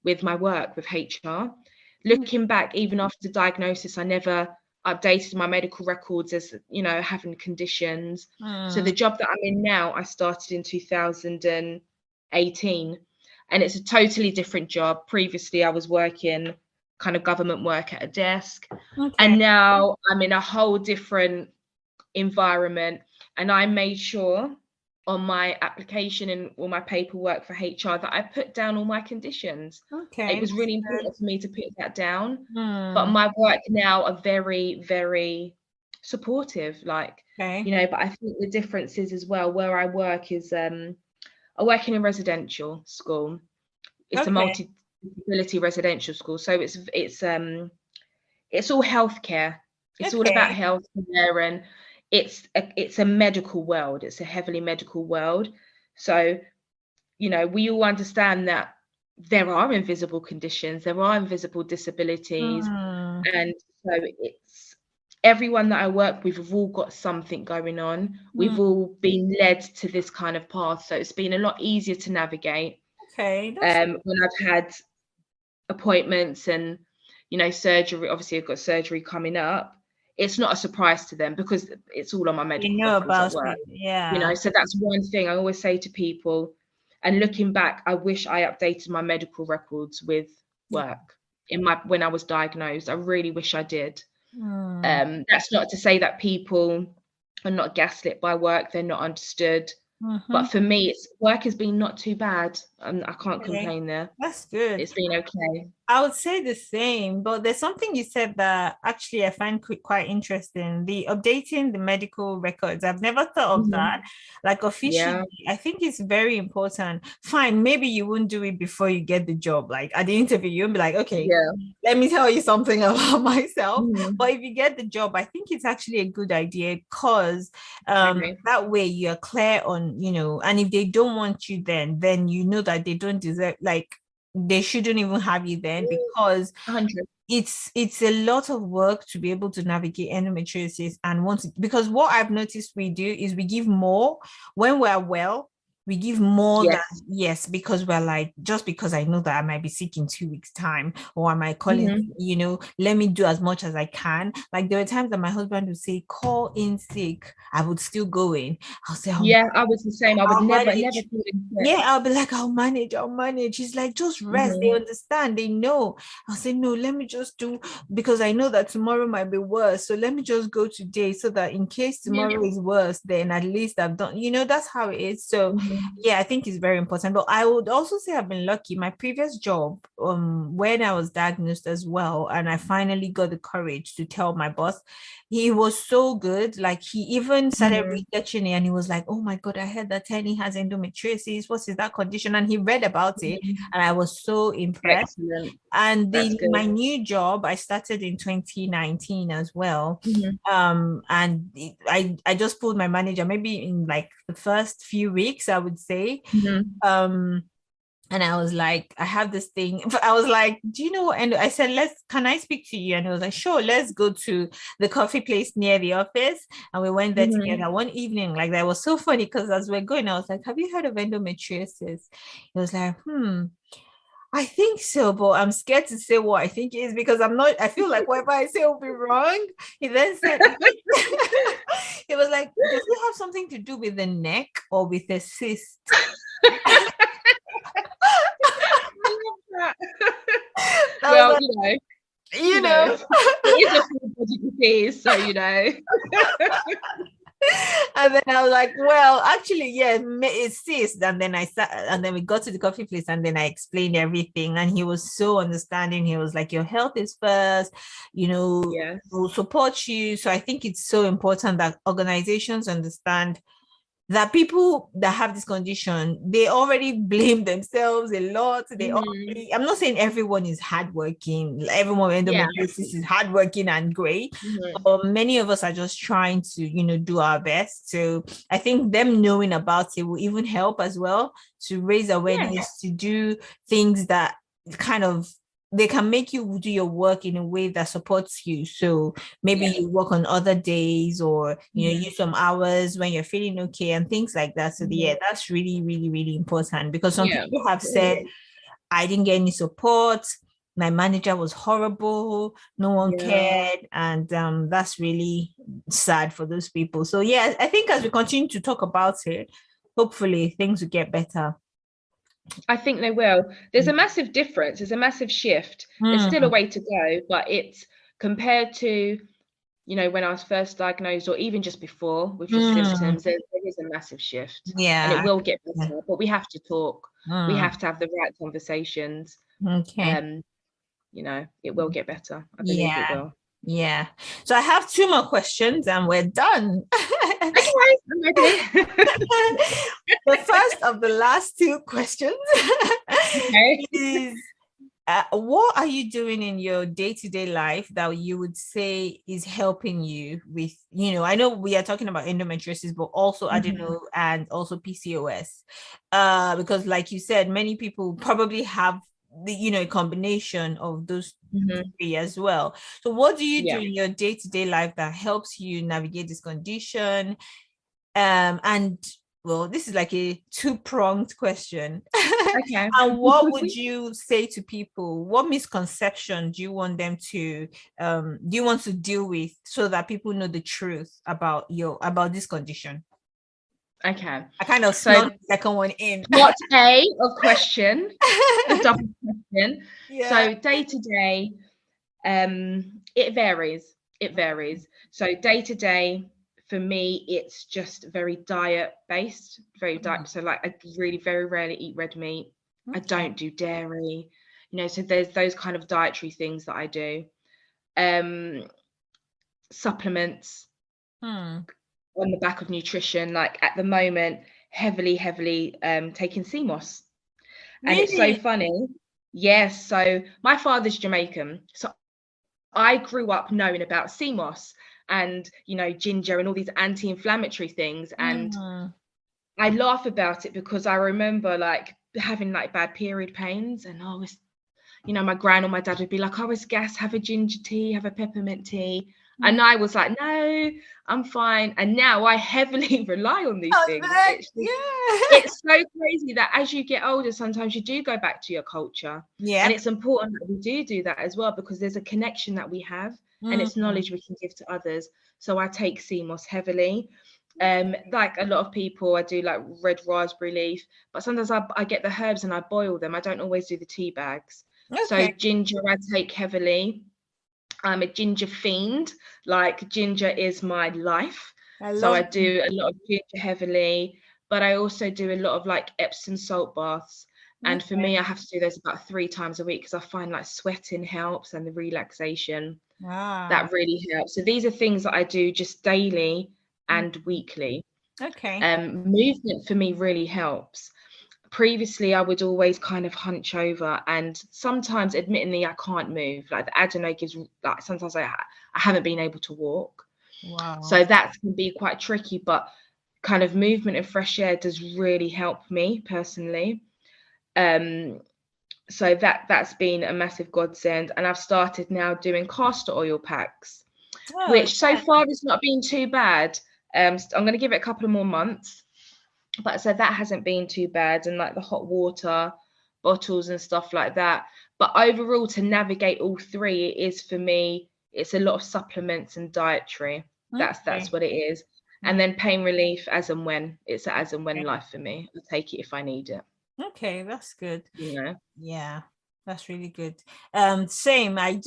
[SPEAKER 3] with my work with HR. Looking back, even after the diagnosis, I never updated my medical records as, having conditions. So the job that I'm in now, I started in 2018, and it's a totally different job. Previously, I was working kind of government work at a desk, and now I'm in a whole different environment. And I made sure on my application and all my paperwork for HR that I put down all my conditions. It was really important for me to put that down. But my work now are very, very supportive, but I think the difference is as well, where I work is I work in a residential school. It's a multi-disability residential school, so it's all healthcare. It's all about healthcare, and it's a medical world. It's a heavily medical world. So, we all understand that there are invisible conditions, there are invisible disabilities. And so it's everyone that I work with, we've all got something going on. We've all been led to this kind of path. So it's been a lot easier to navigate. When I've had appointments and, surgery, obviously I've got surgery coming up. It's not a surprise to them because it's all on my medical records at work. So that's one thing I always say to people. And looking back, I wish I updated my medical records with work when I was diagnosed. I really wish I did. That's not to say that people are not gaslit by work. They're not understood. But for me, work has been not too bad. I can't complain there.
[SPEAKER 2] That's good.
[SPEAKER 3] It's been okay.
[SPEAKER 2] I would say the same, but there's something you said that actually I find quite interesting. The updating the medical records. I've never thought of that. Like officially, I think it's very important. Fine, maybe you wouldn't do it before you get the job. Like at the interview, you'll be like, okay, let me tell you something about myself. But if you get the job, I think it's actually a good idea because that way you're clear on, and if they don't want you then you know that they don't deserve, like they shouldn't even have you then, because
[SPEAKER 3] 100.
[SPEAKER 2] it's a lot of work to be able to navigate endometriosis. And because what I've noticed we do is we give more when we're well. We give more than because we're like, just because I know that I might be sick in 2 weeks' time, or I might call it, let me do as much as I can. Like there were times that my husband would say, call in sick. I would still go in. I'll say,
[SPEAKER 3] I was the same. I would never call in sick.
[SPEAKER 2] Yeah, I'll be like, I'll manage. He's like, just rest. They understand. They know. I'll say, no, let me just do, because I know that tomorrow might be worse. So let me just go today so that in case tomorrow is worse, then at least I've done, that's how it is. So yeah, I think it's very important. But I would also say I've been lucky. My previous job, when I was diagnosed as well, and I finally got the courage to tell my boss, he was so good. Like he even started researching it, and he was like, oh my God, I heard that Tenny has endometriosis. What is that condition? And he read about it, and I was so impressed.
[SPEAKER 3] Excellent.
[SPEAKER 2] And my new job, I started in 2019 as well. And I just pulled my manager maybe in like the first few weeks, I would say. And I was like, I have this thing. I was like, do you know what? And I said, can I speak to you? And he was like, sure, let's go to the coffee place near the office. And we went there together one evening. Like that was so funny because as we're going, I was like, have you heard of endometriosis? He was like, I think so, but I'm scared to say what I think it is because I feel like whatever I say will be wrong. He then said, he was like, does it have something to do with the neck or with the cyst?
[SPEAKER 3] Well,
[SPEAKER 2] like,
[SPEAKER 3] it is a full body disease, so
[SPEAKER 2] And then I was like, well, actually, it's cyst. And then and then we got to the coffee place, and then I explained everything, and he was so understanding. He was like, your health is first, we'll support you. So I think it's so important that organizations understand that people that have this condition, they already blame themselves a lot. I'm not saying everyone is hardworking. Everyone with endometriosis is hardworking and great. But many of us are just trying to, do our best. So I think them knowing about it will even help as well to raise awareness, to do things that kind of they can make you do your work in a way that supports you. So maybe you work on other days, or use some hours when you're feeling okay and things like that. So that's really, really, really important, because some people have said, I didn't get any support. My manager was horrible. No one cared. And that's really sad for those people. So I think as we continue to talk about it, hopefully things will get better.
[SPEAKER 3] I think they will. There's a massive difference. There's a massive shift. There's still a way to go, but it's compared to, when I was first diagnosed, or even just before with the symptoms, there is a massive shift. And it will get better, but we have to talk. We have to have the right conversations.
[SPEAKER 2] Okay.
[SPEAKER 3] It will get better. I believe it will.
[SPEAKER 2] Yeah. So I have 2 more questions and we're done.
[SPEAKER 3] Okay, I'm ready.
[SPEAKER 2] The first of the last 2 questions is, what are you doing in your day-to-day life that you would say is helping you with, I know we are talking about endometriosis, but also adeno and also PCOS, because like you said, many people probably have a combination of those 3 as well. So what do you do in your day-to-day life that helps you navigate this condition? And well, this is like a 2-pronged question.
[SPEAKER 3] Okay.
[SPEAKER 2] And what would you say to people? What misconception do you want them to deal with so that people know the truth about this condition?
[SPEAKER 3] Okay.
[SPEAKER 2] I kind of snuck the second one in.
[SPEAKER 3] What a question? A double question.
[SPEAKER 2] Yeah.
[SPEAKER 3] So day to day, it varies. So day to day, for me, it's just very diet based, very diet. So like I really very rarely eat red meat. I don't do dairy, so there's those kind of dietary things that I do. Supplements on the back of nutrition, like at the moment, heavily taking sea moss. And it's so funny. Yes, so my father's Jamaican. So I grew up knowing about sea moss and, ginger and all these anti-inflammatory things. And I laugh about it because I remember like having like bad period pains, and always, my gran or my dad would be like, it's gas, have a ginger tea, have a peppermint tea. And I was like, no, I'm fine. And now I heavily rely on these things. It's so crazy that as you get older, sometimes you do go back to your culture. Yeah. And it's important that we do that as well, because there's a connection that we have and it's knowledge we can give to others. So I take sea moss heavily. Like a lot of people, I do like red raspberry leaf, but sometimes I get the herbs and I boil them. I don't always do the tea bags. So ginger I take heavily. I'm a ginger fiend. Like ginger is my life. I do a lot of ginger heavily, but I also do a lot of like Epsom salt baths. And for me, I have to do those about 3 times a week because I find like sweating helps and the relaxation. That really helps. So these are things that I do just daily and weekly. Movement for me really helps. Previously, I would always kind of hunch over, and sometimes, admittingly, I can't move. Like the adeno gives, like sometimes I haven't been able to walk. So that can be quite tricky, but kind of movement and fresh air does really help me personally. So that's been a massive godsend, and I've started now doing castor oil packs, which so far has not been too bad. I'm going to give it a couple of more months. But so that hasn't been too bad, and like the hot water bottles and stuff like that. But overall, to navigate all three, it is for me, it's a lot of supplements and dietary. That's what it is. And then pain relief as and when. It's an as and when life for me. I'll take it if I need it.
[SPEAKER 2] Okay, that's good. Yeah, that's really good. Same. I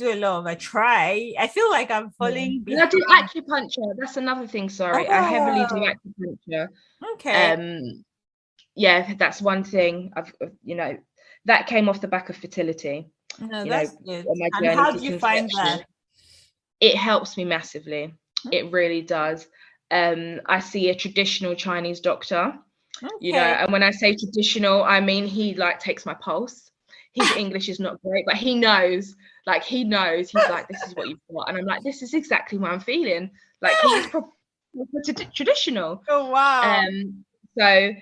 [SPEAKER 2] try. I feel like I'm falling behind.
[SPEAKER 3] I do acupuncture. That's another thing. Sorry, I heavily do acupuncture. Yeah, that's one thing. I've that came off the back of fertility.
[SPEAKER 2] That's good. And how do you find that?
[SPEAKER 3] It helps me massively. It really does. I see a traditional Chinese doctor. And when I say traditional, I mean he like takes my pulse. His English is not great, but he knows. He's like, this is what you've got. And I'm like, this is exactly what I'm feeling. Like, he's traditional.
[SPEAKER 2] Oh, wow.
[SPEAKER 3] So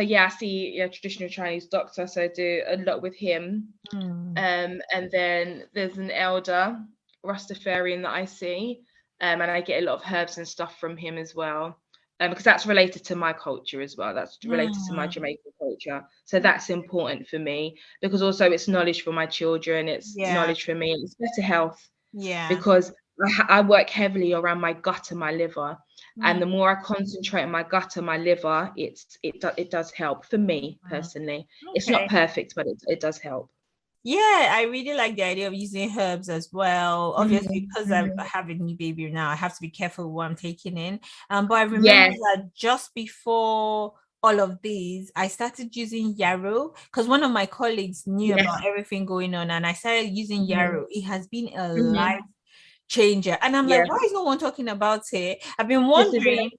[SPEAKER 3] yeah, I see a traditional Chinese doctor. So I do a lot with him. And then there's an elder Rastafarian that I see. And I get a lot of herbs and stuff from him as well. Because that's related to my culture as well. That's related to my Jamaican culture. So that's important for me, because also it's knowledge for my children. It's knowledge for me. It's better health. Yeah. Because I work heavily around my gut and my liver. And the more I concentrate on my gut and my liver, it does help for me personally. It's not perfect, but it does help.
[SPEAKER 2] Yeah, I really like the idea of using herbs as well. Obviously, because I have a new baby now, I have to be careful what I'm taking in. But I remember that just before all of these, I started using yarrow because one of my colleagues knew about everything going on, and I started using yarrow. It has been a life changer, and I'm like, why is no one talking about it? I've been wondering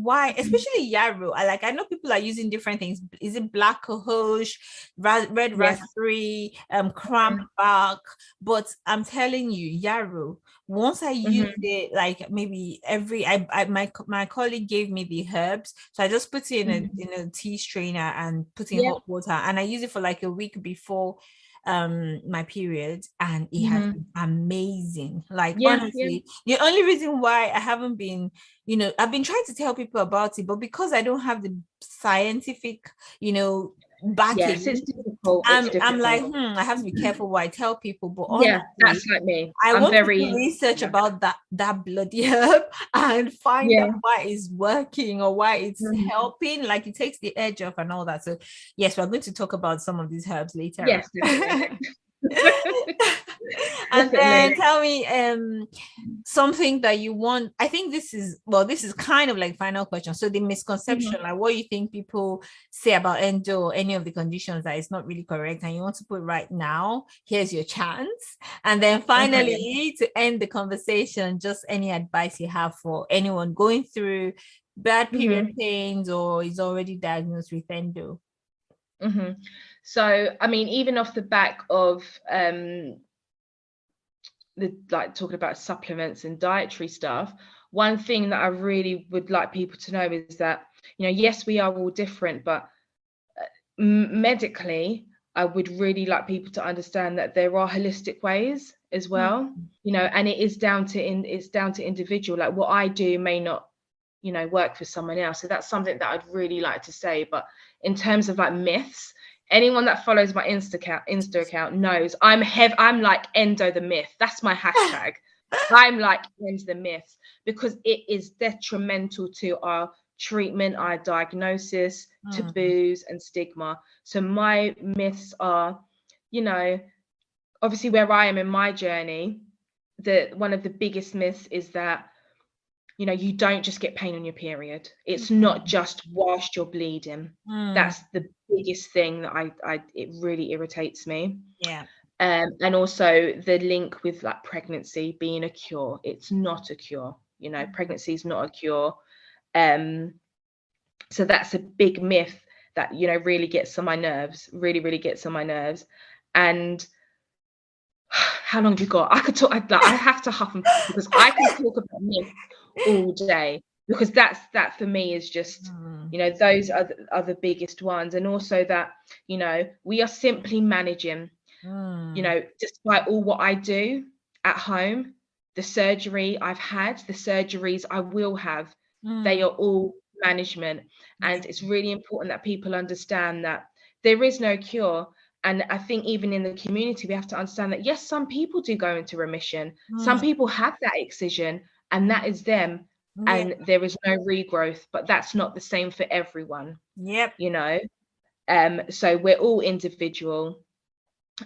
[SPEAKER 2] why, especially yarrow. I know people are using different things. Is it black cohosh, red raspberry, cranberry bark? But I'm telling you, yarrow, once I used it, like maybe my colleague gave me the herbs, so I just put it in a tea strainer and put in hot water, and I use it for like a week before my period, and it has been amazing. Honestly, the only reason why I haven't been, I've been trying to tell people about it, but because I don't have the scientific, backing,
[SPEAKER 3] it's difficult.
[SPEAKER 2] I'm like, I have to be careful what I tell people. But honestly,
[SPEAKER 3] that's like me.
[SPEAKER 2] I want to do research about that bloody herb and find out why it's working or why it's helping. Like, it takes the edge off and all that. So yes, we're going to talk about some of these herbs later.
[SPEAKER 3] Yes.
[SPEAKER 2] And then tell me something that you want. I think this is kind of like final question. So the misconception, like what you think people say about endo or any of the conditions that is not really correct, and you want to put right now, here's your chance. And then finally, to end the conversation, just any advice you have for anyone going through bad period pains or is already diagnosed with endo.
[SPEAKER 3] So, I mean, even off the back of talking about supplements and dietary stuff, one thing that I really would like people to know is that, you know, yes, we are all different, but medically, I would really like people to understand that there are holistic ways as well, you know, and it's down to individual. Like what I do may not, you know, work for someone else. So that's something that I'd really like to say. But in terms of like myths, anyone that follows my Insta account knows I'm like Endo the myth. That's my hashtag. I'm like Endo the myth, because it is detrimental to our treatment, our diagnosis, taboos and stigma. So my myths are, you know, obviously where I am in my journey, one of the biggest myths is that, you know, you don't just get pain on your period. It's not just whilst you're bleeding. That's the biggest thing that it really irritates me.
[SPEAKER 2] Yeah.
[SPEAKER 3] And also the link with like pregnancy being a cure. It's not a cure. You know, pregnancy is not a cure. So that's a big myth that, you know, really gets on my nerves. Really, really gets on my nerves. And how long have you got? I could talk. I have to huff and puff because I can talk about myths all day, because that for me is just, you know, those are the biggest ones. And also that, you know, we are simply managing, you know, despite all what I do at home, the surgery I've had, the surgeries I will have, they are all management. And it's really important that people understand that there is no cure. And I think even in the community, we have to understand that, yes, some people do go into remission. Some people have that excision and that is them. And there is no regrowth, but that's not the same for everyone. You know, so we're all individual,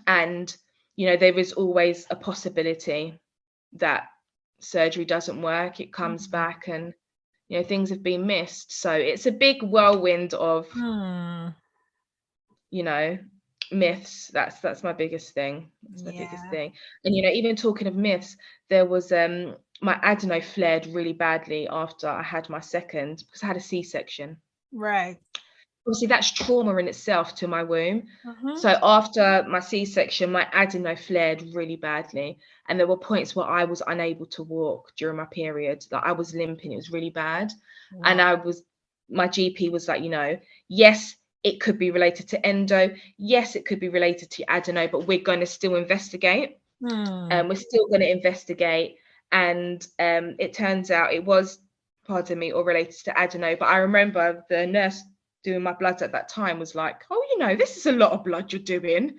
[SPEAKER 3] and, you know, there is always a possibility that surgery doesn't work. It comes back and, you know, things have been missed. So it's a big whirlwind of, you know, myths. That's my biggest thing. That's my biggest thing. And, you know, even talking of myths, there was my adeno flared really badly after I had my second, because I had a C-section.
[SPEAKER 2] Right.
[SPEAKER 3] Obviously that's trauma in itself to my womb. So after my C-section, my adeno flared really badly, and there were points where I was unable to walk during my period. Like I was limping. It was really bad. And my GP was like, you know, yes, it could be related to endo. Yes, it could be related to adeno, but we're going to still investigate. We're still going to investigate. And it turns out it was, pardon me, all related to adeno. But I remember the nurse doing my bloods at that time was like, oh, you know, this is a lot of blood you're doing.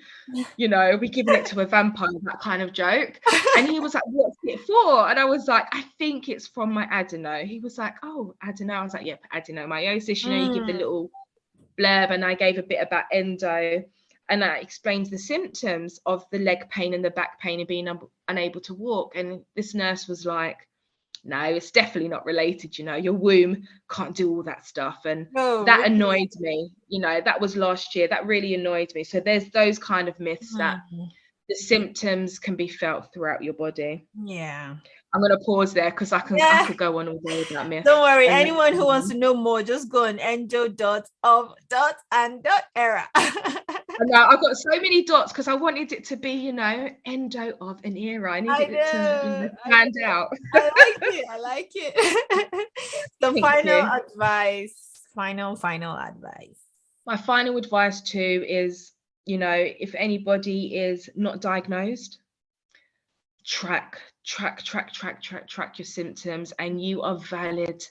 [SPEAKER 3] You know, we're giving it to a vampire, that kind of joke. And he was like, what's it for? And I was like, I think it's from my adeno. He was like, oh, adeno. I was like, yep, adenomyosis. You know, you give the little blurb, and I gave a bit about endo, and I explained the symptoms of the leg pain and the back pain and being unable to walk. And this nurse was like, no, it's definitely not related. You know, your womb can't do all that stuff. And that annoyed me. You know, that was last year. That really annoyed me. So there's those kind of myths that the symptoms can be felt throughout your body. I'm going to pause there because I could go on all day about myths.
[SPEAKER 2] Don't worry. Anyone who wants to know more, just go on endo.of.and.era.
[SPEAKER 3] No, I've got so many dots because I wanted it to be, you know, endo of an era. I needed it to stand out.
[SPEAKER 2] I like it. So final advice.
[SPEAKER 3] My final advice too is, you know, if anybody is not diagnosed, track your symptoms, and you are valid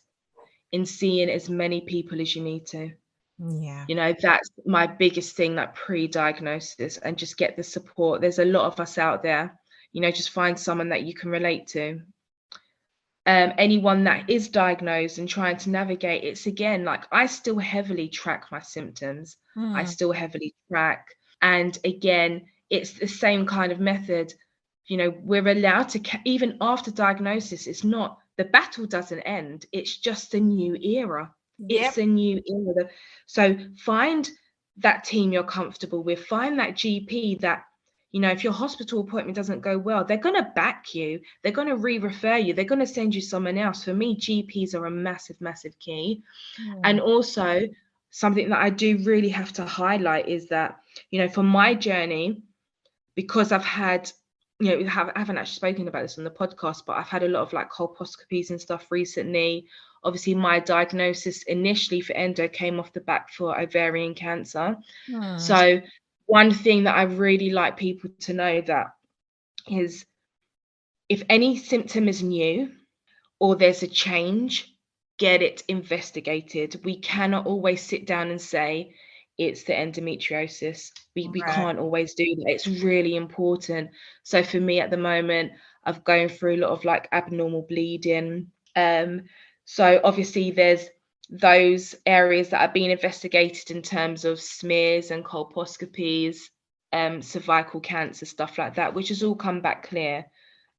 [SPEAKER 3] in seeing as many people as you need to. You know, that's my biggest thing, that pre-diagnosis, and just get the support. There's a lot of us out there, you know, just find someone that you can relate to. Anyone that is diagnosed and trying to navigate, it's again, like I still heavily track my symptoms. I still heavily track. And again, it's the same kind of method. You know, we're allowed to, even after diagnosis, it's not, the battle doesn't end. It's just a new era. It's a new era. So find that team you're comfortable with. Find that GP that, you know, if your hospital appointment doesn't go well, they're going to back you. They're going to re-refer you. They're going to send you someone else. For me, GPs are a massive, massive key. And also something that I do really have to highlight is that, you know, for my journey, because I've had, you know, I haven't actually spoken about this on the podcast, but I've had a lot of like colposcopies and stuff recently. Obviously, my diagnosis initially for endo came off the back for ovarian cancer. So one thing that I really like people to know that is, if any symptom is new or there's a change, get it investigated. We cannot always sit down and say it's the endometriosis. We can't always do that. It's really important. So for me at the moment, I've gone through a lot of like abnormal bleeding. So obviously there's those areas that are being investigated in terms of smears and colposcopies, cervical cancer, stuff like that, which has all come back clear.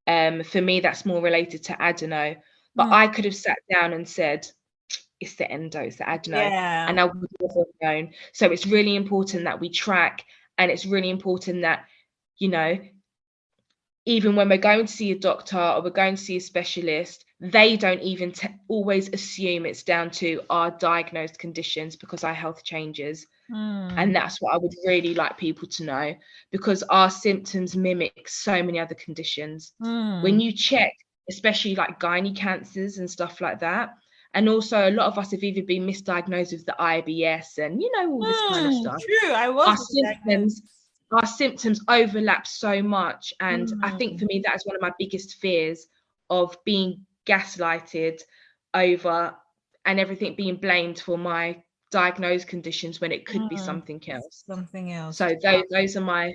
[SPEAKER 3] For me, that's more related to adeno. But I could have sat down and said, it's the endo, it's the adeno, and I would never have known. So it's really important that we track, and it's really important that, you know, even when we're going to see a doctor or we're going to see a specialist, they don't even always assume it's down to our diagnosed conditions, because our health changes. And that's what I would really like people to know, because our symptoms mimic so many other conditions. When you check, especially like gynae cancers and stuff like that, and also a lot of us have either been misdiagnosed with the IBS and, you know, all this kind of stuff.
[SPEAKER 2] True, I was.
[SPEAKER 3] Our symptoms overlap so much. And I think for me, that is one of my biggest fears, of being gaslighted over and everything being blamed for my diagnosed conditions when it could be something else. So those are my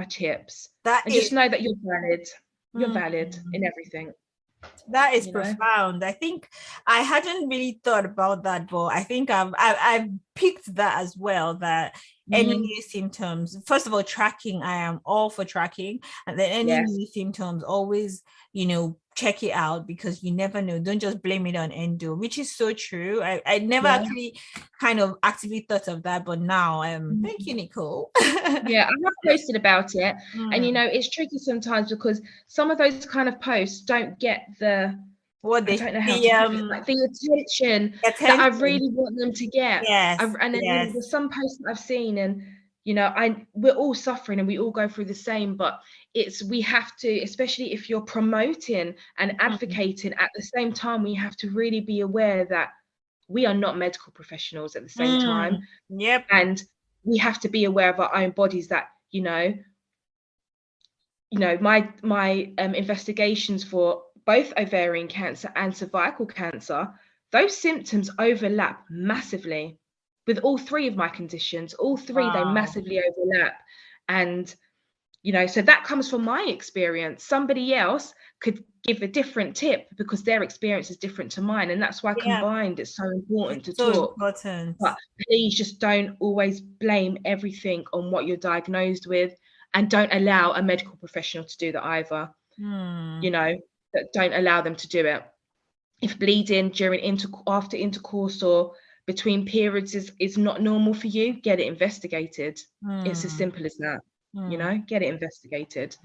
[SPEAKER 3] tips. Just know that you're valid. You're valid in everything.
[SPEAKER 2] That is profound. I think I hadn't really thought about that, but I think I've picked that as well, that any new symptoms, first of all, tracking, I am all for tracking, and then any new symptoms, always, you know, check it out, because you never know. Don't just blame it on endo, which is so true. I never actually kind of actively thought of that, but now thank you, Nicole.
[SPEAKER 3] Yeah, I have posted about it, and you know, it's tricky sometimes because some of those kind of posts don't get the the attention that I really want them to get. And then there's some posts that I've seen, and you know, we're all suffering and we all go through the same, but we have to, especially if you're promoting and advocating at the same time, we have to really be aware that we are not medical professionals at the same time. And we have to be aware of our own bodies, that, you know, my investigations for both ovarian cancer and cervical cancer, those symptoms overlap massively with all three of my conditions. All three, they massively overlap. And, you know, so that comes from my experience. Somebody else could give a different tip because their experience is different to mine. And that's why combined, it's so important to talk. But please just don't always blame everything on what you're diagnosed with, and don't allow a medical professional to do that either. You know, don't allow them to do it. If bleeding after intercourse or between periods is not normal for you, get it investigated. It's as simple as that. You know, get it investigated.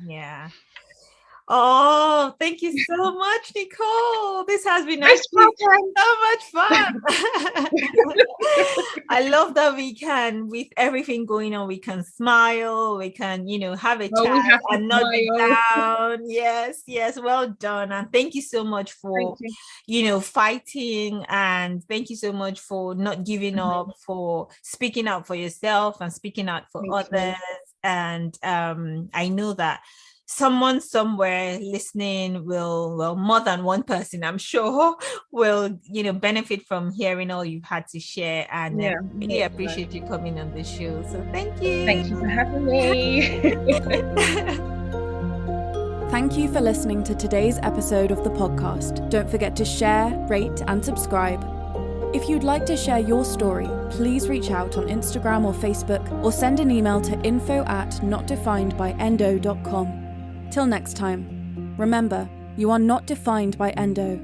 [SPEAKER 2] Oh, thank you so much, Nicole. This has been so much fun. I love that we can, with everything going on, we can smile, we can, you know, have a chat and not be down. Yes, well done. And thank you so much for, you know, fighting, and thank you so much for not giving up, for speaking out for yourself and speaking out for others. And I know that someone somewhere listening will, more than one person, I'm sure, will, you know, benefit from hearing all you've had to share. And really appreciate you coming on the show. So thank you.
[SPEAKER 3] Thank you for having me.
[SPEAKER 1] Thank you for listening to today's episode of the podcast. Don't forget to share, rate, and subscribe. If you'd like to share your story, please reach out on Instagram or Facebook or send an email to info@notdefinedbyendo.com. Till next time, remember, you are not defined by endo.